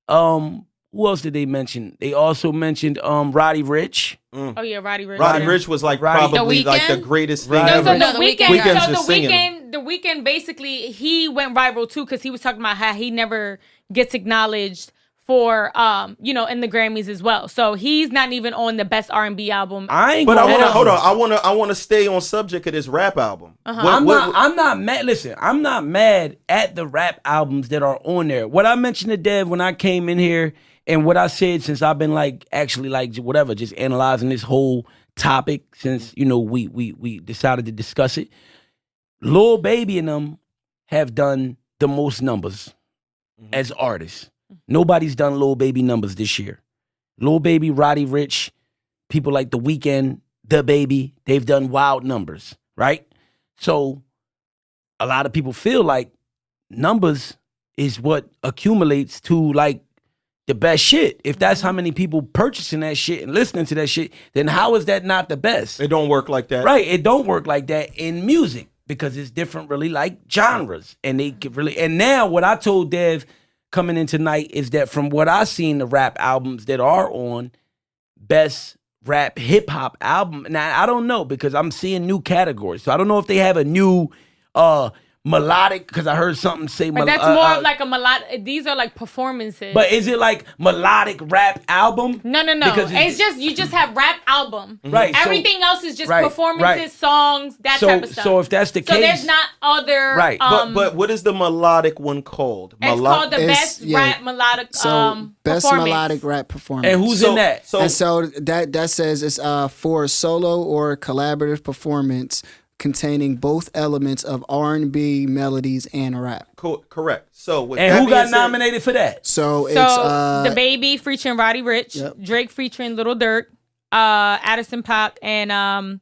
who else did they mention? They also mentioned Roddy Rich. Oh yeah, Roddy Ricch. Roddy yeah. Rich was like Roddy- probably The like the Weeknd? greatest thing Right. No, ever. so No, the The weekend. Weeknd Weeknd's So just the singing weekend. The weekend basically he went viral too because he was talking about how he never gets acknowledged for in the Grammys as well. So he's not even on the best R&B album. I ain't. But gonna hold on. I wanna stay on subject of this rap album. I'm not mad. Listen, I'm not mad at the rap albums that are on there. What I mentioned to Dev when I came in here, and what I said since I've been like actually like whatever, just analyzing this whole topic since we decided to discuss it. Lil Baby and them have done the most numbers as artists. Nobody's done Lil Baby numbers this year. Lil Baby, Roddy Rich, people like The Weeknd, The Baby, they've done wild numbers, right? So a lot of people feel like numbers is what accumulates to like the best shit. If that's how many people purchasing that shit and listening to that shit, then how is that not the best? It don't work like that. Right, it don't work like that in music because it's different really like genres. And they can really, and now what I told Dev coming in tonight is that from what I seen the rap albums that are on best rap hip hop album. Now I don't know because I'm seeing new categories. So I don't know if they have a new melodic because I heard something say but that's more of like a melodic. These are like performances. But is it like melodic rap album? No. Because It's just you just have rap album. Right, so- Everything else is just Right, performances, right. songs, that type of stuff. So if that's the So case, there's not other. Right. But what is the melodic one called? It's called the It's- best yeah. rap melodic So best performance. melodic rap performance. and who's in that? And so that says it's for a solo or collaborative performance containing both elements of R&B, melodies, and rap. Correct. So with And that who being got said- nominated for that? So it's So the Baby featuring Roddy Rich, Yep. Drake featuring Lil Durk, Addison Paak, and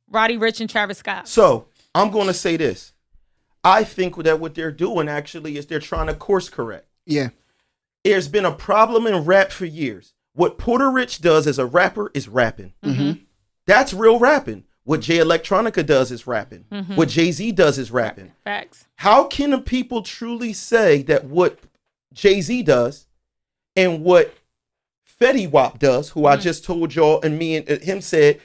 Roddy Rich and Travis Scott. So I'm going to say this. I think that what they're doing actually is they're trying to course correct. Yeah. There's been a problem in rap for years. What Porter Rich does as a rapper is rapping. That's real rapping. What Jay Electronica does is rapping. What Jay-Z does is rapping. Facts. How can the people truly say that what Jay-Z does and what Fetty Wap does, who I just told y'all and me and him said,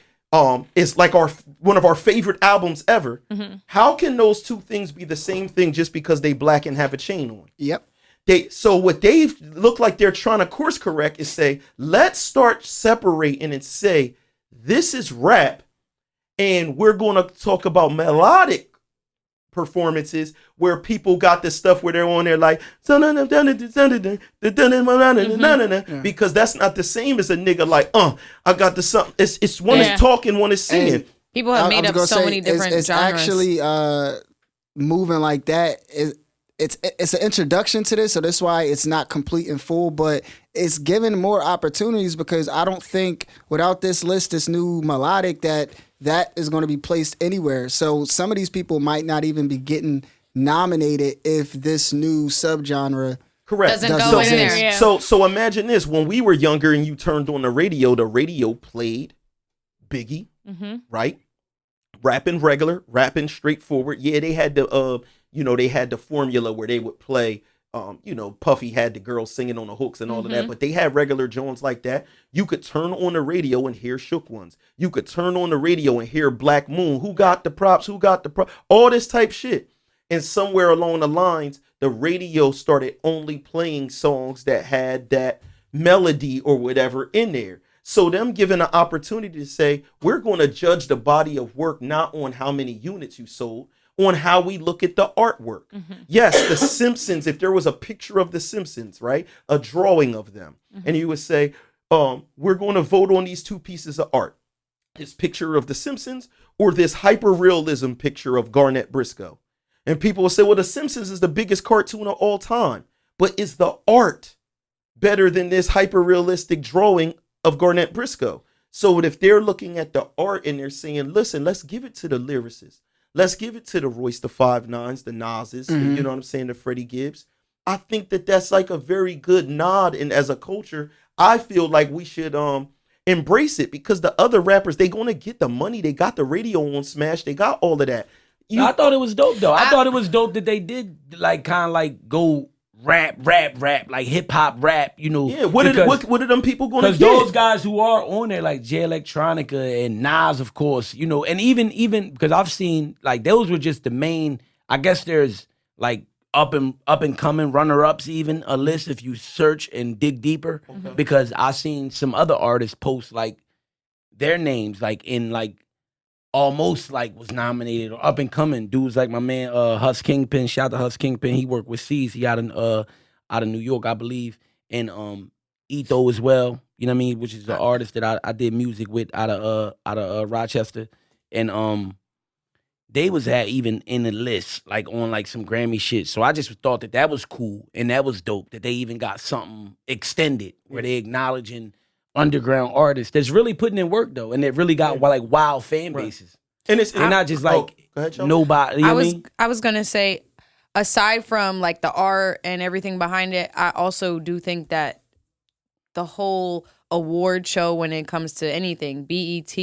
is like one of our favorite albums ever. How can those two things be the same thing just because they black and have a chain on? Yep. So what they look like they're trying to course correct is say, let's start separating and say, this is rap, and we're going to talk about melodic performances where people got this stuff where they're on there like because that's not the same as a nigga like I got the something. It's one is talking, one is singing. And People have made up so many different it's genres. actually moving like that. It's an introduction to this, so that's why it's not complete and full, but it's giving more opportunities because I don't think without this list, this new melodic, that is going to be placed anywhere. So some of these people might not even be getting nominated if this new subgenre Correct. Doesn't go in there. Yeah. So imagine this: when we were younger and you turned on the radio played Biggie, right? Rapping regular, rapping straightforward. Yeah, they had the they had the formula where they would play. Puffy had the girls singing on the hooks and all of that, but they had regular Jones like that. You could turn on the radio and hear Shook Ones. You could turn on the radio and hear Black Moon. Who got the props? All this type shit. And somewhere along the lines, the radio started only playing songs that had that melody or whatever in there. So them given an opportunity to say, we're going to judge the body of work not on how many units you sold, on how we look at the artwork. Yes, the Simpsons, if there was a picture of the Simpsons, right? A drawing of them. And you would say, we're going to vote on these two pieces of art. This picture of the Simpsons or this hyper-realism picture of Garnett Briscoe. And people will say, well, the Simpsons is the biggest cartoon of all time. But is the art better than this hyper-realistic drawing of Garnett Briscoe? So if they're looking at the art and they're saying, listen, let's give it to the lyricists. Let's give it to the Royce, the 5'9s, the Nas's, you know what I'm saying, the Freddie Gibbs. I think that that's like a very good nod. And as a culture, I feel like we should embrace it because the other rappers, they going to get the money. They got the radio on Smash. They got all of that. I thought it was dope, though. I thought it was dope that they did like kind of like go rap, like hip hop rap, Yeah, what are them people going to get? Because those guys who are on there, like Jay Electronica and Nas, of course, and even because I've seen like those were just the main. I guess there's like up and coming runner ups, even a list if you search and dig deeper. Because I seen some other artists post like their names like in like almost like was nominated or up and coming dudes like my man Hus Kingpin. Shout out to Hus Kingpin. He worked with C's. He out of New York, I believe, and Etho as well. You know what I mean? Which is the artist that I did music with out of Rochester, and they was at even in the list like on like some Grammy shit. So I just thought that was cool and that was dope that they even got something extended where they acknowledging underground artists that's really putting in work though, and it really got like wild fan bases, and it's not just like nobody. You know what I mean? I was gonna say, aside from like the art and everything behind it, I also do think that the whole award show when it comes to anything, BET,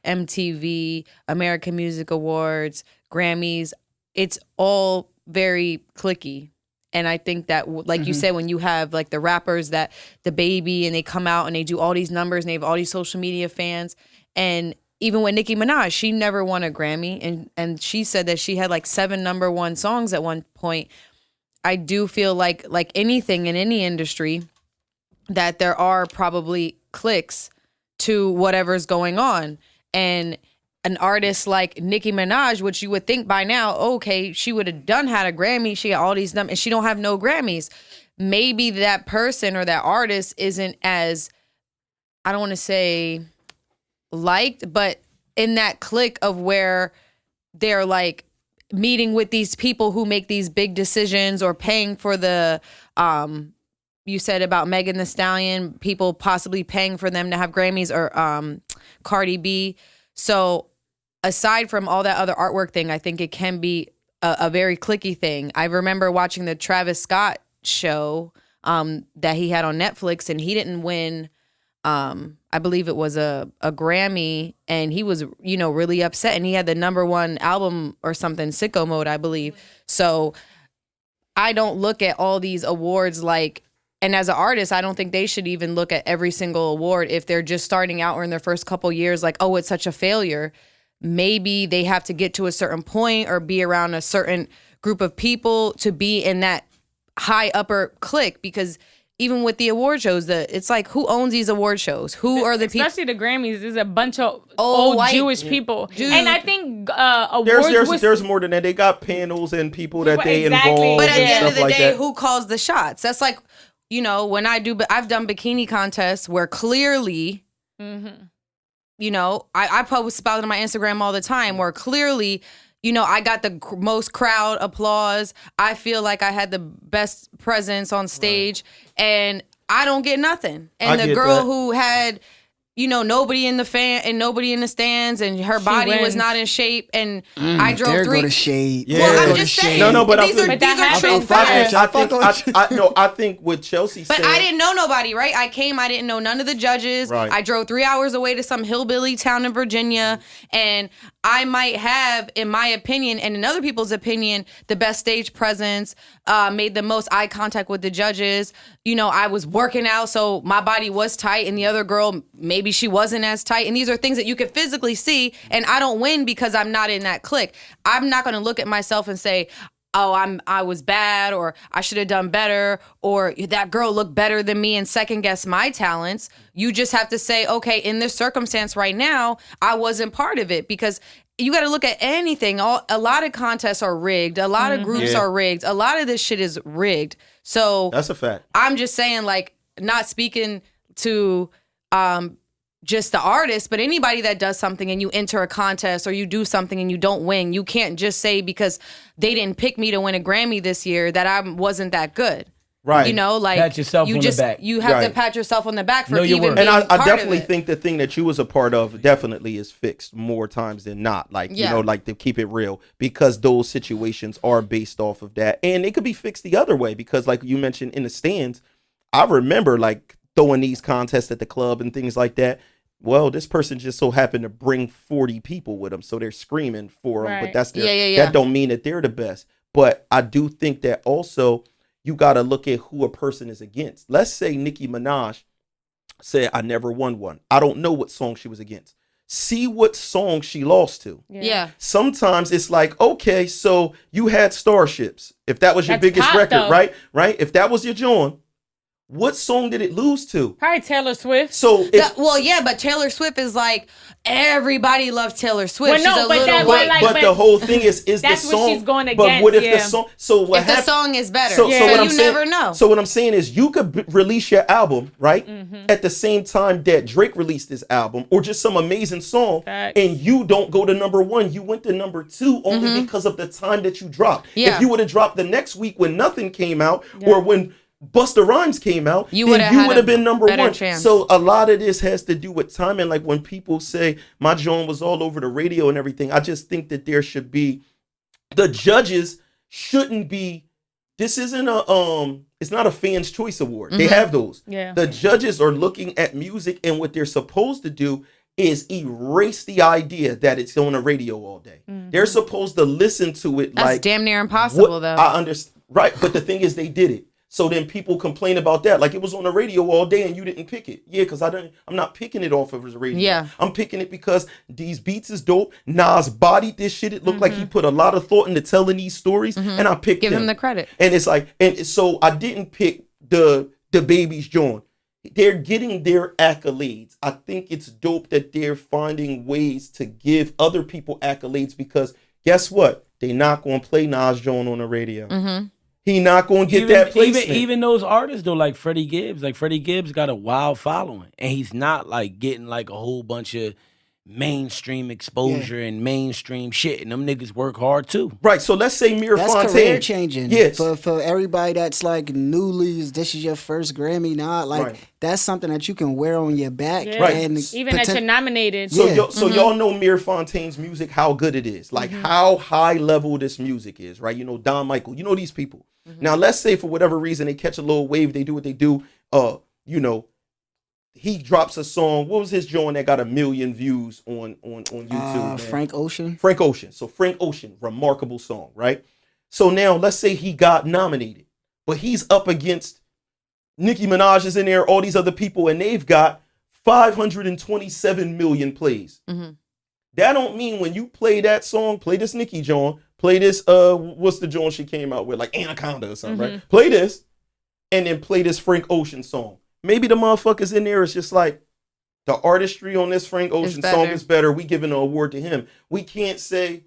MTV, American Music Awards, Grammys, it's all very cliquey. And I think that, like you said, when you have like the rappers that the Baby and they come out and they do all these numbers and they have all these social media fans. And even with Nicki Minaj, she never won a Grammy. And she said that she had like 7 number 1 songs at one point. I do feel like anything in any industry that there are probably cliques to whatever's going on. And an artist like Nicki Minaj, which you would think by now, okay, she would have had a Grammy. She got all these numbers, and she don't have no Grammys. Maybe that person or that artist isn't as, I don't want to say liked, but in that clique of where they're like meeting with these people who make these big decisions or paying for the, you said about Megan Thee Stallion, people possibly paying for them to have Grammys or Cardi B. So aside from all that other artwork thing, I think it can be a very cliquey thing. I remember watching the Travis Scott show that he had on Netflix, and he didn't win. I believe it was a Grammy, and he was, really upset, and he had the #1 album or something, Sicko Mode, I believe. So I don't look at all these awards like, and as an artist, I don't think they should even look at every single award if they're just starting out or in their first couple years, like, oh, it's such a failure. Maybe they have to get to a certain point or be around a certain group of people to be in that high upper clique, because even with the award shows, it's like, who owns these award shows? Who are the people? Especially the Grammys, there's a bunch of old white Jewish people. Dude. And I think awards there's more than that. They got panels and people that they Exactly. involve. But at the and end of stuff the like day, that. who calls the shots? That's like, when I've done bikini contests where clearly, I post about it on my Instagram all the time, where clearly, I got the most crowd applause. I feel like I had the best presence on stage, and I don't get nothing. And the girl who had, nobody in the fan and nobody in the stands, and her body was wins. not in shape, and I drove there 3. go to shade. Yeah. Well, There I'm go just to saying. shade. No, but these are true facts. I think what Chelsea But said. I didn't know nobody, right? I didn't know none of the judges. Right. I drove 3 hours away to some hillbilly town in Virginia, and I might have, in my opinion, and in other people's opinion, the best stage presence, made the most eye contact with the judges. I was working out, so my body was tight, and the other girl, maybe she wasn't as tight. And these are things that you could physically see, and I don't win because I'm not in that clique. I'm not going to look at myself and say, oh, I was bad, or I should have done better, or that girl looked better than me, and second guess my talents. You just have to say, okay, in this circumstance right now, I wasn't part of it, because you got to look at anything. A lot of contests are rigged. A lot of groups are rigged. A lot of this shit is rigged. So That's a fact. I'm just saying, like, not speaking to just the artist, but anybody that does something and you enter a contest or you do something and you don't win, you can't just say because they didn't pick me to win a Grammy this year that I wasn't that good. Right. Like, Pat yourself you on just the back. you have to Right. pat yourself on the back for Know your even worth. being And I part definitely of it. think the thing that you was a part of definitely is fixed more times than not. Like, like, to keep it real, because those situations are based off of that. And it could be fixed the other way, because like you mentioned in the stands, I remember like throwing these contests at the club and things like that. Well, this person just so happened to bring 40 people with them, so they're screaming for them. But Right. that's their, Yeah. that don't mean that they're the best. But I do think that also you got to look at who a person is against. Let's say Nicki Minaj said, I never won one. I don't know what song she was against. See what song she lost to. Yeah. Sometimes it's like, okay, so you had Starships. If that was your That's biggest pop, record, though. right? If that was your joint, what song did it lose to? Probably Taylor Swift. So But Taylor Swift is like, everybody loves Taylor Swift. Well, no, She's a but little that- white. like, but the whole thing is the that's song. what she's going But what if against, the song? So what if the happened? song is better, So so what you I'm saying, never know. So what I'm saying is, you could release your album right at the same time that Drake released his album, or just some amazing song, Facts. and you don't go to #1. You went to #2 only because of the time that you dropped. Yeah. If you would have dropped the next week when nothing came out, or when Busta Rhymes came out, You then would've you had would a have been better #1. chance. So a lot of this has to do with timing. Like when people say my joint was all over the radio and everything, I just think that there should be, the judges shouldn't be, this isn't it's not a fans choice award. They have those. Yeah. The judges are looking at music, and what they're supposed to do is erase the idea that it's on the radio all day. They're supposed to listen to it. That's like, damn near impossible, though. I understand, right? But the thing is, they did it. So then people complain about that, like it was on the radio all day and you didn't pick it. Yeah, because I'm not picking it off of his radio. Yeah. I'm picking it because these beats is dope. Nas bodied this shit. It looked like he put a lot of thought into telling these stories, and I picked Give him. him the credit. And it's like, and so I didn't pick the baby's joint. They're getting their accolades. I think it's dope that they're finding ways to give other people accolades, because guess what? They're not going to play Nas joint on the radio. He not going to get that placement. Even those artists though, like Freddie Gibbs got a wild following, and he's not like getting like a whole bunch of mainstream exposure and mainstream shit, and them niggas work hard too. Right. So let's say Mir That's Fontaine. career changing. Yes. For everybody that's like newly, this is your first Grammy, like that's something that you can wear on your back. Yeah. Right. And Even that you're nominated. So, Yeah. y'all know Mir Fontaine's music, how good it is, like how high level this music is, right? You know, Don Michael, you know these people. Now, let's say for whatever reason they catch a little wave, they do what they do. You know, he drops a song. What was his joint that got 1 million views on YouTube? Man? Frank Ocean. Frank Ocean. So Frank Ocean, remarkable song, right? So now let's say he got nominated, but he's up against Nicki Minaj is in there, all these other people, and they've got 527 million plays. That don't mean when you play that song, play this Nicki joint, play this, what's the joint she came out with, like Anaconda or something, right? Play this, and then play this Frank Ocean song. Maybe the motherfuckers in there is just like, the artistry on this Frank Ocean song is better. We giving an award to him. We can't say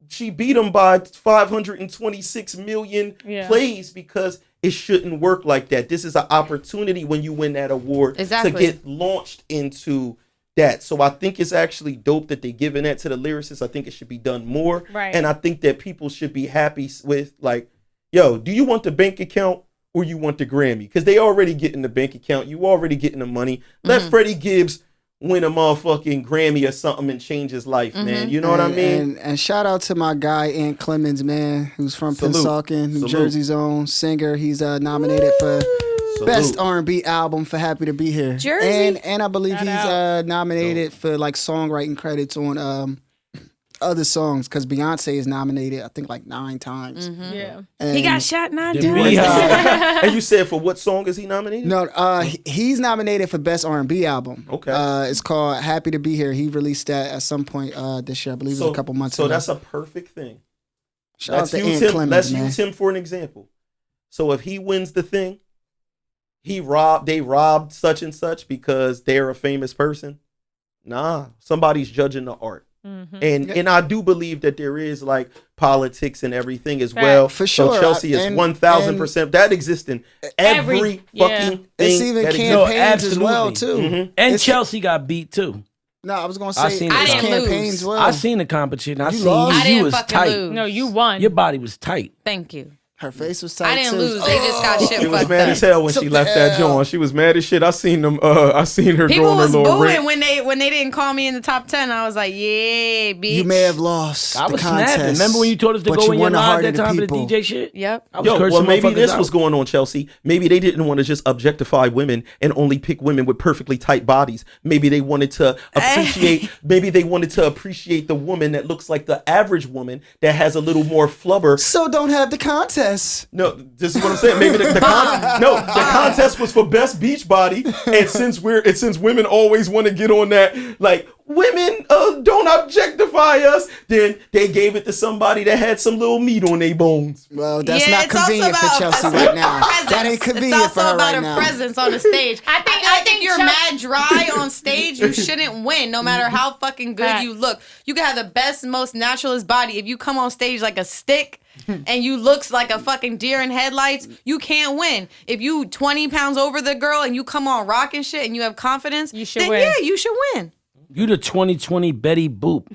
she beat him by 526 million plays because it shouldn't work like that. This is an opportunity when you win that award to get launched into that. So I think it's actually dope that they're giving that to the lyricists. I think it should be done more. Right. And I think that people should be happy with, like, yo, do you want the bank account or you want the Grammy? Because they already getting the bank account. You already getting the money. Let Freddie Gibbs win a motherfucking Grammy or something and change his life, man. You know what I mean? And shout out to my guy, Ant Clemens, man, who's from Pennsauken, New Jersey's own singer. He's nominated for Best R&B Album for Happy to Be Here. Jersey. And I believe he's nominated for like songwriting credits on other songs, because Beyonce is nominated, I think, like 9 times. Yeah. And He got shot 9 times. And you said for what song is he nominated? No, he's nominated for Best R&B Album. Okay. It's called Happy to Be Here. He released that at some point this year. I believe it was a couple months ago. So that's a perfect thing. Shout out to Ant Clemens, let's man. use him for an example. So if he wins the thing, they robbed such and such because they're a famous person. Nah, somebody's judging the art. And I do believe that there is like politics and everything as well. For sure. So Chelsea is 1,000%. That exists in every fucking thing. It's even that campaigns as well, too. And Chelsea got beat too. No, I was going to I say seen it's it. campaigns as well. I seen the competition. I seen lost? I you. didn't You was fucking tight. lose. No, you won. Your body was tight. Thank you. Her face was tight, I didn't too. lose. They just got shit She was fucked mad up. as hell when she Took left the that L. joint. She was mad as shit. I seen them. I seen her People going her was little booing rant. when they didn't call me in the top 10. I was like, yeah, bitch. You may have lost I the was contest. snapping. Remember when you told us to but go you in your won the live heart that of the time for the people. DJ shit? Yep. I was Yo, cursing well, maybe motherfuckers this out. was going on, Chelsea. Maybe they didn't want to just objectify women and only pick women with perfectly tight bodies. Maybe they wanted to appreciate. Maybe they wanted to appreciate the woman that looks like the average woman that has a little more flubber. So don't have the contest. No, this is what I'm saying. Maybe the contest was for best beach body, and since women always want to get on that, like women don't objectify us, then they gave it to somebody that had some little meat on their bones. Well, that's Yeah, not it's also convenient for about Chelsea presence. right now. Presence. That ain't convenient it's for also her about right a now. presence on the stage. I think if you're mad dry on stage, you shouldn't win, no matter how fucking good Facts. you look. You can have the best, most naturalist body. If you come on stage like a stick and you looks like a fucking deer in headlights, you can't win. If you 20 pounds over the girl and you come on rocking shit and you have confidence, You should then win. yeah, you should win. You the 2020 Betty Boop.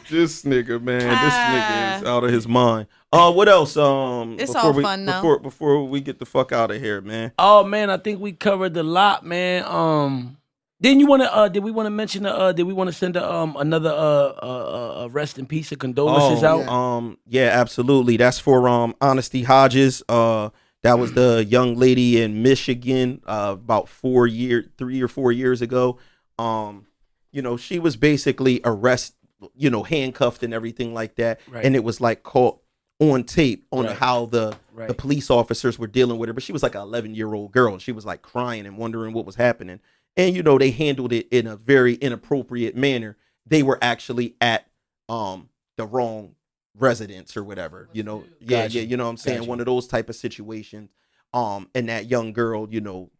This nigga, man, this nigga is out of his mind. What else? It's all fun, though. Before we get the fuck out of here, man. Oh man, I think we covered a lot, man. Didn't you want to? Did we want to mention? Did we want to send another rest in peace of condolences out? Yeah, absolutely. That's for Honesty Hodges. That was the young lady in Michigan about 3 or 4 years ago. You know, she was basically arrested, you know, handcuffed and everything like that. Right. And it was like caught on tape on Right. how the Right. police officers were dealing with her. But she was like an 11-year-old girl, and she was like crying and wondering what was happening. And, you know, they handled it in a very inappropriate manner. They were actually at the wrong residence or whatever, you know. Gotcha. Yeah, you know what I'm saying? Gotcha. One of those type of situations. And that young girl, you know,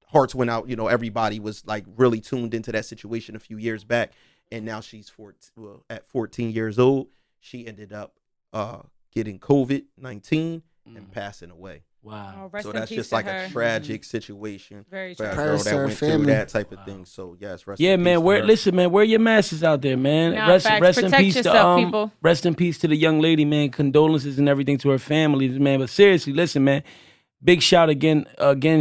hearts went out. You know, everybody was like really tuned into that situation a few years back. And now she's at 14 years old. She ended up getting COVID-19 and passing away. Wow. Rest So in that's peace just to like her. a tragic situation Very for a tragic. girl Prayers to that her went through family. that type of thing. So yes, rest Yeah, in peace man. to her. Listen, man. Wear your masses out there, man. Nah, rest facts. in Protect peace yourself, to people. Rest in peace to the young lady, man. Condolences and everything to her family, man. But seriously, listen, man. Big shout again.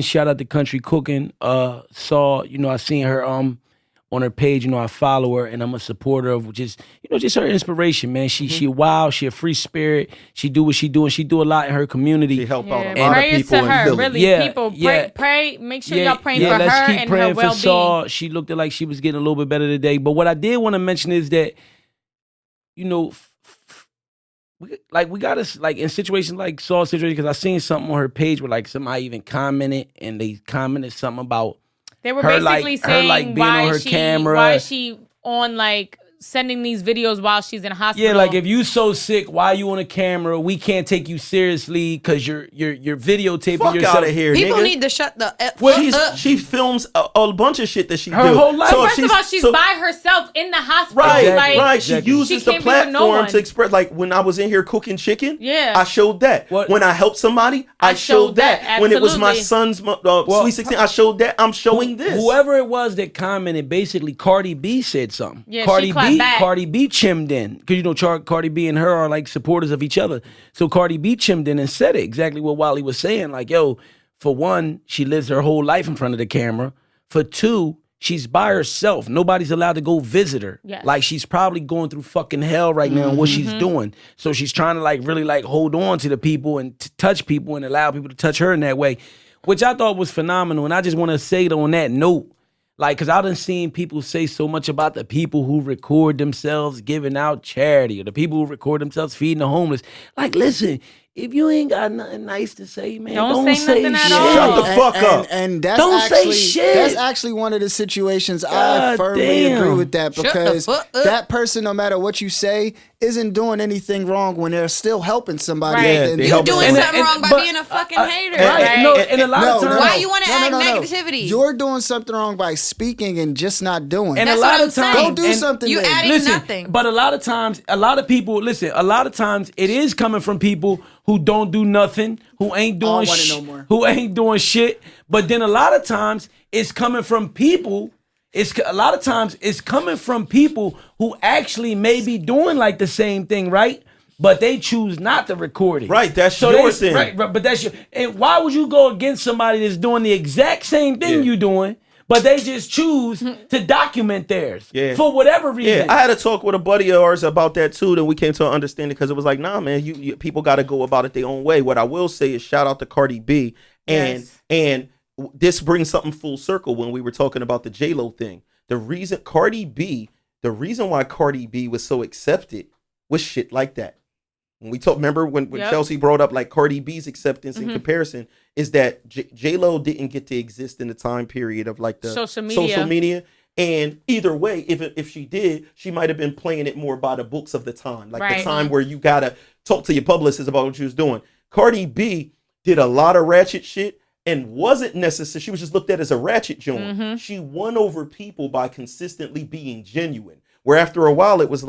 Shout out to Country Cooking. I seen her on her page. I follow her and I'm a supporter of just her inspiration, man. She wild. She a free spirit. She do what she do and she do a lot in her community. She help out a Yeah, lot of prayers people to in her, Philly. really. Yeah, People, yeah. pray. Make sure y'all praying for let's her keep and praying her for well-being. Saul. She looked like she was getting a little bit better today. But what I did want to mention is that, we gotta in situations like Saul's situation, because I seen something on her page where somebody even commented and they commented something about They were her, basically saying being on her camera. why is she on sending these videos while she's in hospital. Yeah, if you so sick, why you on a camera? We can't take you seriously because you're videotaping Fuck yourself. out of here, People nigga. need to shut the F up. She films a bunch of shit that she Her do. whole life. So if First of all, she's by herself in the hospital. Right, Exactly. right. Exactly. She uses She the can't be with no platform one. to express. Like when I was in here cooking chicken, Yeah. I showed that. What? When I helped somebody, I showed that. When it was my absolutely. son's Sweet 16, I showed that. I'm showing this. Whoever it was that commented, basically Cardi B said something. Yeah, Cardi she clapped back. Cardi B chimed in because Cardi B and her are supporters of each other. So Cardi B chimed in and said it exactly what Wally was saying. For one, she lives her whole life in front of the camera. For two, she's by herself. Nobody's allowed to go visit her. Yes. She's probably going through fucking hell right now and what she's doing. So she's trying to really hold on to the people and touch people and allow people to touch her in that way, which I thought was phenomenal. And I just want to say it on that note, because I done seen people say so much about the people who record themselves giving out charity or the people who record themselves feeding the homeless. Listen, if you ain't got nothing nice to say, man, Don't don't say nothing at shit. all. Shut the fuck up. And that's Don't say actually shit. that's actually one of the situations I God firmly damn. agree with that, Shut the because fuck up. that person, no matter what you say, isn't doing anything wrong when they're still helping somebody. Right. at the end they of You help the day. doing And- something wrong by but- being a fucking hater. Right. No, and a lot of times. Why you want to add no. negativity? You're doing something wrong by speaking and just not doing. And it. a That's lot what of I'm saying. times, Go do and- something. You then. adding Listen, nothing. but a lot of times it is coming from people who don't do nothing, who ain't doing wanna know more. who ain't doing shit. But then a lot of times it's coming from people. A lot of times it's coming from people who actually may be doing the same thing, right? But they choose not to record it. Right, that's so your thing. Right, but that's your. And why would you go against somebody that's doing the exact same thing you doing, but they just choose to document theirs for whatever reason? Yeah, I had a talk with a buddy of ours about that too. Then we came to an understanding because it was nah, man, you people got to go about it their own way. What I will say is shout out to Cardi B, and this brings something full circle when we were talking about the J-Lo thing. The reason why Cardi B was so accepted was shit like that. When we talk, remember when Chelsea brought up Cardi B's acceptance in comparison, is that J-Lo didn't get to exist in the time period of the social media. And either way, if she did, she might have been playing it more by the books of the time, the time where you gotta talk to your publicist about what you was doing. Cardi B did a lot of ratchet shit and wasn't necessary. She was just looked at as a ratchet joint. She won over people by consistently being genuine. Where after a while it was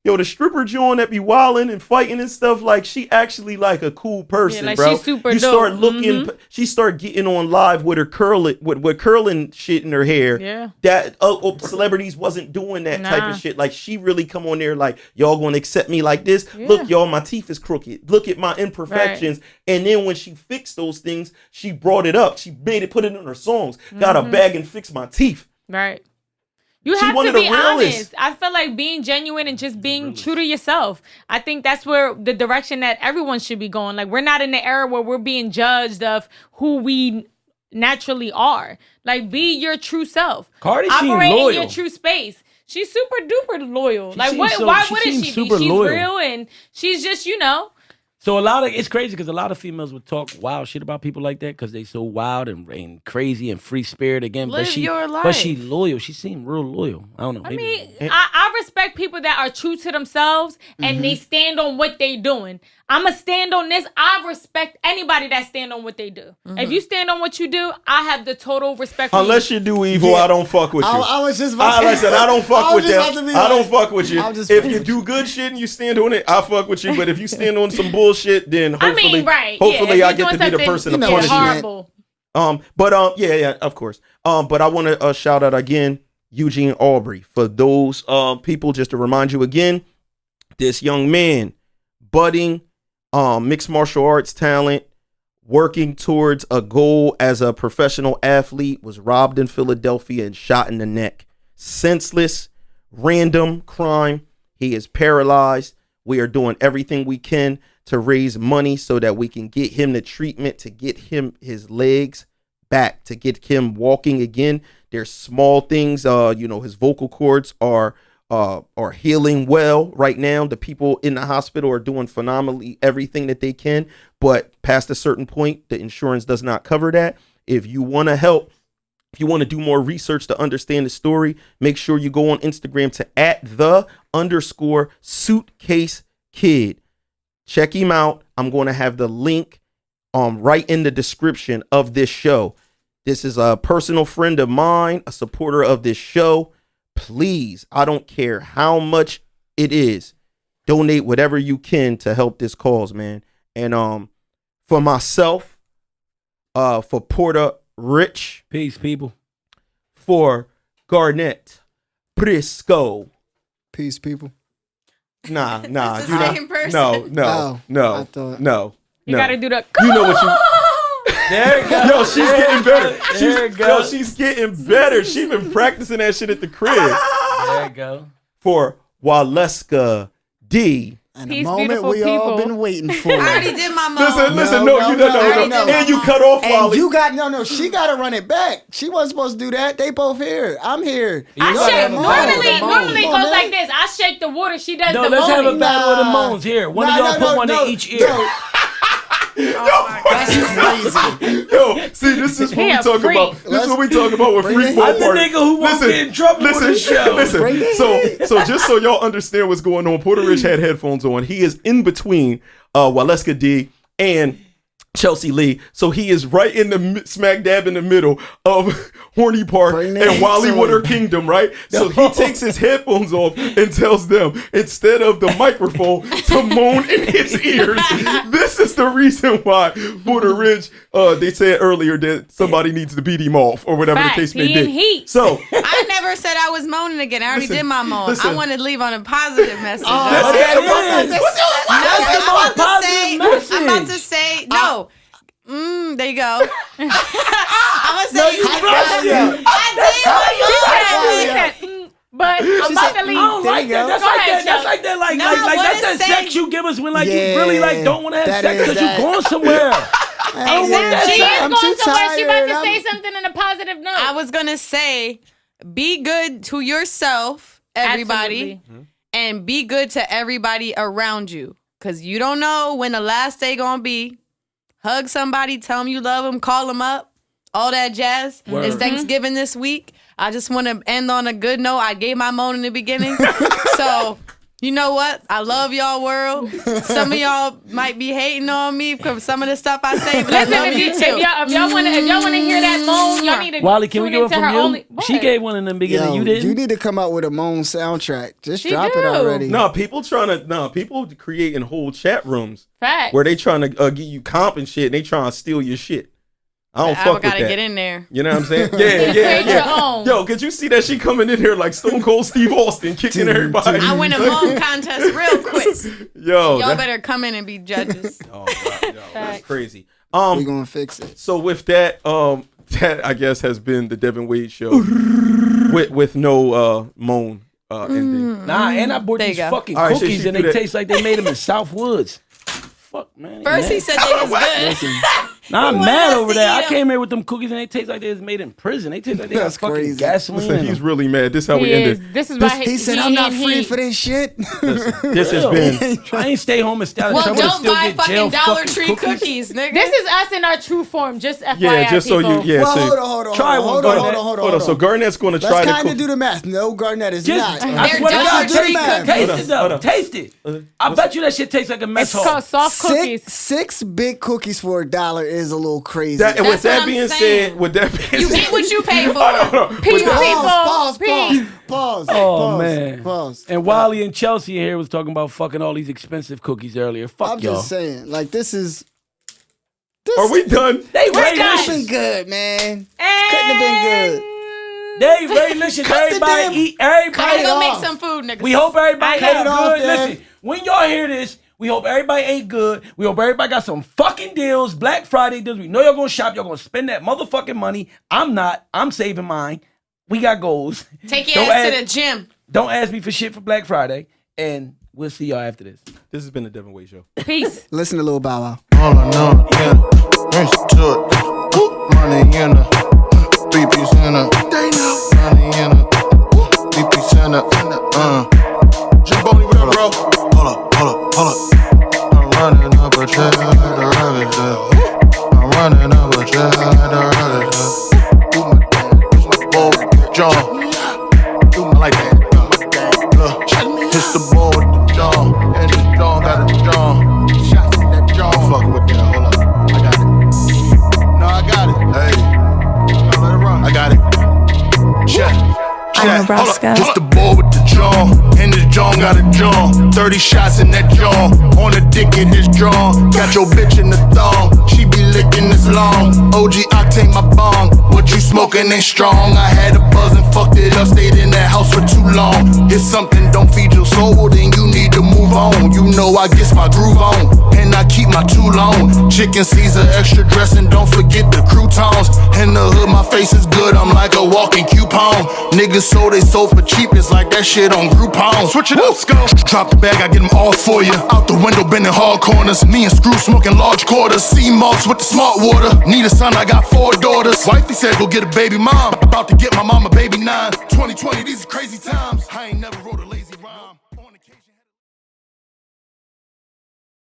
the stripper joint that be wilding and fighting and stuff, she actually a cool person, bro. She's super you dope. start looking, she started getting on live with her curling shit in her hair. Yeah. That celebrities wasn't doing that type of shit. She really come on there y'all gonna accept me like this? Yeah. Look, y'all, my teeth is crooked. Look at my imperfections. Right. And then when she fixed those things, she brought it up. She put it in her songs. Got a bag and fixed my teeth. Right. You have to be honest. I feel like being genuine and just being true to yourself. I think that's where the direction that everyone should be going. We're not in the era where we're being judged of who we naturally are. Be your true self. Cardi seems operate loyal. in your true space. She's super duper loyal. She Why wouldn't she be? Super She's loyal. real and she's just, So it's crazy because a lot of females would talk wild shit about people like that because they so wild and crazy and free spirit again. Live your life. But she loyal. She seemed real loyal. I don't know. I mean, I respect people that are true to themselves and they stand on what they're doing. I'ma stand on this. I respect anybody that stand on what they do. If you stand on what you do, I have the total respect for Unless you do evil, Yeah. I don't fuck with you. I was just about to Like I said, I don't fuck with just them. about to be I don't like- fuck with you. I'll just If you finish. do good shit and you stand on it, I fuck with you. But if you stand on some bullshit, then I hopefully, mean, right. hopefully yeah, I if you're get to doing be the something, person you to know punish what you. I meant. horrible. Yeah, of course. But I want to shout out again Eugene Aubrey for those people. Just to remind you again, this young man, budding mixed martial arts talent, working towards a goal as a professional athlete, was robbed in Philadelphia and shot in the neck. Senseless, random crime. He is paralyzed. We are doing everything we can to raise money so that we can get him the treatment, to get him his legs back, to get him walking again. There's small things, his vocal cords are healing well right now. The people in the hospital are doing phenomenally everything that they can, but past a certain point, the insurance does not cover that. If you want to help, if you want to do more research to understand the story, make sure you go on Instagram to @the_suitcase_kid. Check him out. I'm going to have the link right in the description of this show. This is a personal friend of mine, a supporter of this show. Please, I don't care how much it is, donate whatever you can to help this cause, man. And for myself, for Porter Rich, Peace, people. for Garnett Briscoe. Peace, people. Nah, It's the you know- same person. Oh, no, I thought- no. You gotta do the. You know what you. There you go. Yo, she's getting better. There you go. She's getting better. She's been practicing that shit at the crib. There you go. For Waleska D. And Peace, the moment beautiful we all people. been waiting for. I already did my mom. Listen, No, no, you no, don't no. know. And you cut off And Wally. you got she got to run it back. She wasn't supposed to do that. They both here. I'm here. I You shake. gotta have a battle with the Normally it moans. goes like this. I shake the water. She does No, the let's have a moaning. battle with the Nah. moans. Here, one of y'all put one in each ear. No, that's crazy. Yo, see, this is what He we a talk freak. about. This is what we talk about with Bring freak it. ball I'm the party. nigga who won't get in trouble with the show. Bring it. So just so y'all understand what's going on, Porter Rich had headphones on. He is in between Waleska D and Chelsea Lee, so he is right in the smack dab in the middle of Horny Park Bring and it Wallywater to Kingdom, right? So he takes his headphones off and tells them, instead of the microphone, to moan in his ears. This is the reason why Porter Ridge, they said earlier that somebody needs to beat him off or whatever Facts. the case may He in be. heat. So I never said I was moaning again. I already Listen, did my moan. listen. I wanted to leave on a positive message. that's But it. that is. I'm positive about to message. say no. There you go. I'm gonna say I did. But I'm about to leave. I don't like There you that. go. That's Go like ahead, that. That's Chuck. like that. Like No, like what that's is that saying- sex you give us when like Yeah, you really like don't want to have that sex is because you that. going somewhere. I don't want that She shit. is I'm going too somewhere. She about to tired. say something in a positive note. I was gonna say, be good to yourself, everybody, Absolutely. and be good to everybody around you, cause you don't know when the last day gonna be. Hug somebody, tell them you love them, call them up, all that jazz. Word. It's Thanksgiving this week. I just want to end on a good note. I gave my moan in the beginning. So, you know what? I love y'all world. Some of y'all might be hating on me because some of the stuff I say, but I Listen, love if you too. y'all want to hear that moan, y'all need to Wally, can we tune get into one from her you? only. She What? gave one in the beginning. Yo, You didn't. you need to come out with a moan soundtrack. Just She drop it do. already. no, people creating whole chat rooms Facts. where they trying to give you comp and shit, and they trying to steal your shit. I don't I fuck with gotta that. get in there. You know what I'm saying? Create your own. Yo, could you see that she coming in here like Stone Cold Steve Austin, kicking everybody? I win a moan contest real quick. Yo, Y'all that- better come in and be judges. Oh, God, yo, that's crazy. We gonna fix it. So with that, that I guess has been the Devinwade Show with no moan ending. Nah, and I bought There these you go. fucking All right, so cookies she and do they that. taste like they made them in South Woods. Fuck, man. First he said they was good. Listen, Nah, I'm wanted mad us over to that. eat I 'em. came here with them cookies and they taste like they was made in prison. They taste like they got That's fucking crazy. gasoline. Listen, in he's them. really mad. This is how we He is. ended. This is why He said, I'm not free for this shit. This has been. I ain't stay home and stay out of Well, trouble to don't still buy get jail fucking Dollar fucking Tree cookies, nigga. This is us in our true form. Just FYI, Yeah, just so people. you. Yeah, Well, so hold on. Try one, Hold Garnett. on. So Garnett's going to try Let's the kind of cookie. do the math. No, Garnett is Just, not. I They're swear to Dollar God, Tree taste it. cookies. Taste Hold it on. though. Taste it. I bet you that shit tastes like a mess It's hall. called soft cookies. Six big cookies for $1 is a little crazy. That, and with That's what that I'm being saying. said, with that being You said, get what you pay for. People, Pause. Oh man. Pause. And Wally and Chelsea here was talking about fucking all these expensive cookies earlier. Fuck I'm y'all. just saying, like this is. are we done? They Couldn't have raylicious. been good, man. Couldn't have been good. They raylicious. Cut the Everybody damn- eat. Gotta Everybody. go it make off. some food, nigga. We hope everybody Cut ate it off, good. Dan. Listen, when y'all hear this, we hope everybody ate good. We hope everybody got some fucking deals. Black Friday deals. We know y'all gonna shop. Y'all gonna spend that motherfucking money. I'm not. I'm saving mine. We got goals. Take your Don't ass ask- to the gym. Don't ask me for shit for Black Friday. And we'll see y'all after this. This has been the Devinwade Show. Peace. Listen to Lil Bow Wow. All I know, yeah, rings to it. Money in a 3-piece in a. They know. Money in a 3-piece in a. Jaboni, what up, bro? Hold up. I'm running up a check, the rugged shit. I'm running up a check, the rugged shit. Do my thing, use my ball, John. Do my like that. Look, hit the ball with the jaw, and this jaw got a jaw. Shots in that jaw. I'm fucking with that. Hold up, I got it. No, I got it. Hey, no, let it run. I got it. Check. I'm Nebraska. Hit the ball with the jaw, and this jaw got a jaw. 30 shots in that jaw, on the dick in his jaw. Got your bitch in the thong, she be licking this long. OG octane my bong, what you smoking ain't strong. I had a buzz and fucked it up, stayed in that house for too long. If something don't feed your soul, then you need to move on. You know I get my groove on, and I keep my too long. Chicken Caesar, extra dressing, don't forget the croutons. In the hood, my face is good, I'm like a walking coupon. Niggas so they sold for cheap, it's like that shit on Groupon. Switch it up, go. Drop the bag, I get them all for you. Out the window, bending hard corners. Me and Screw smoking large quarters. Sea moss with the smart water. Need a son, I got 4 daughters. Wifey said go get a baby mom. About to get my mama baby 9. 2020, these are crazy times. I ain't never wrote a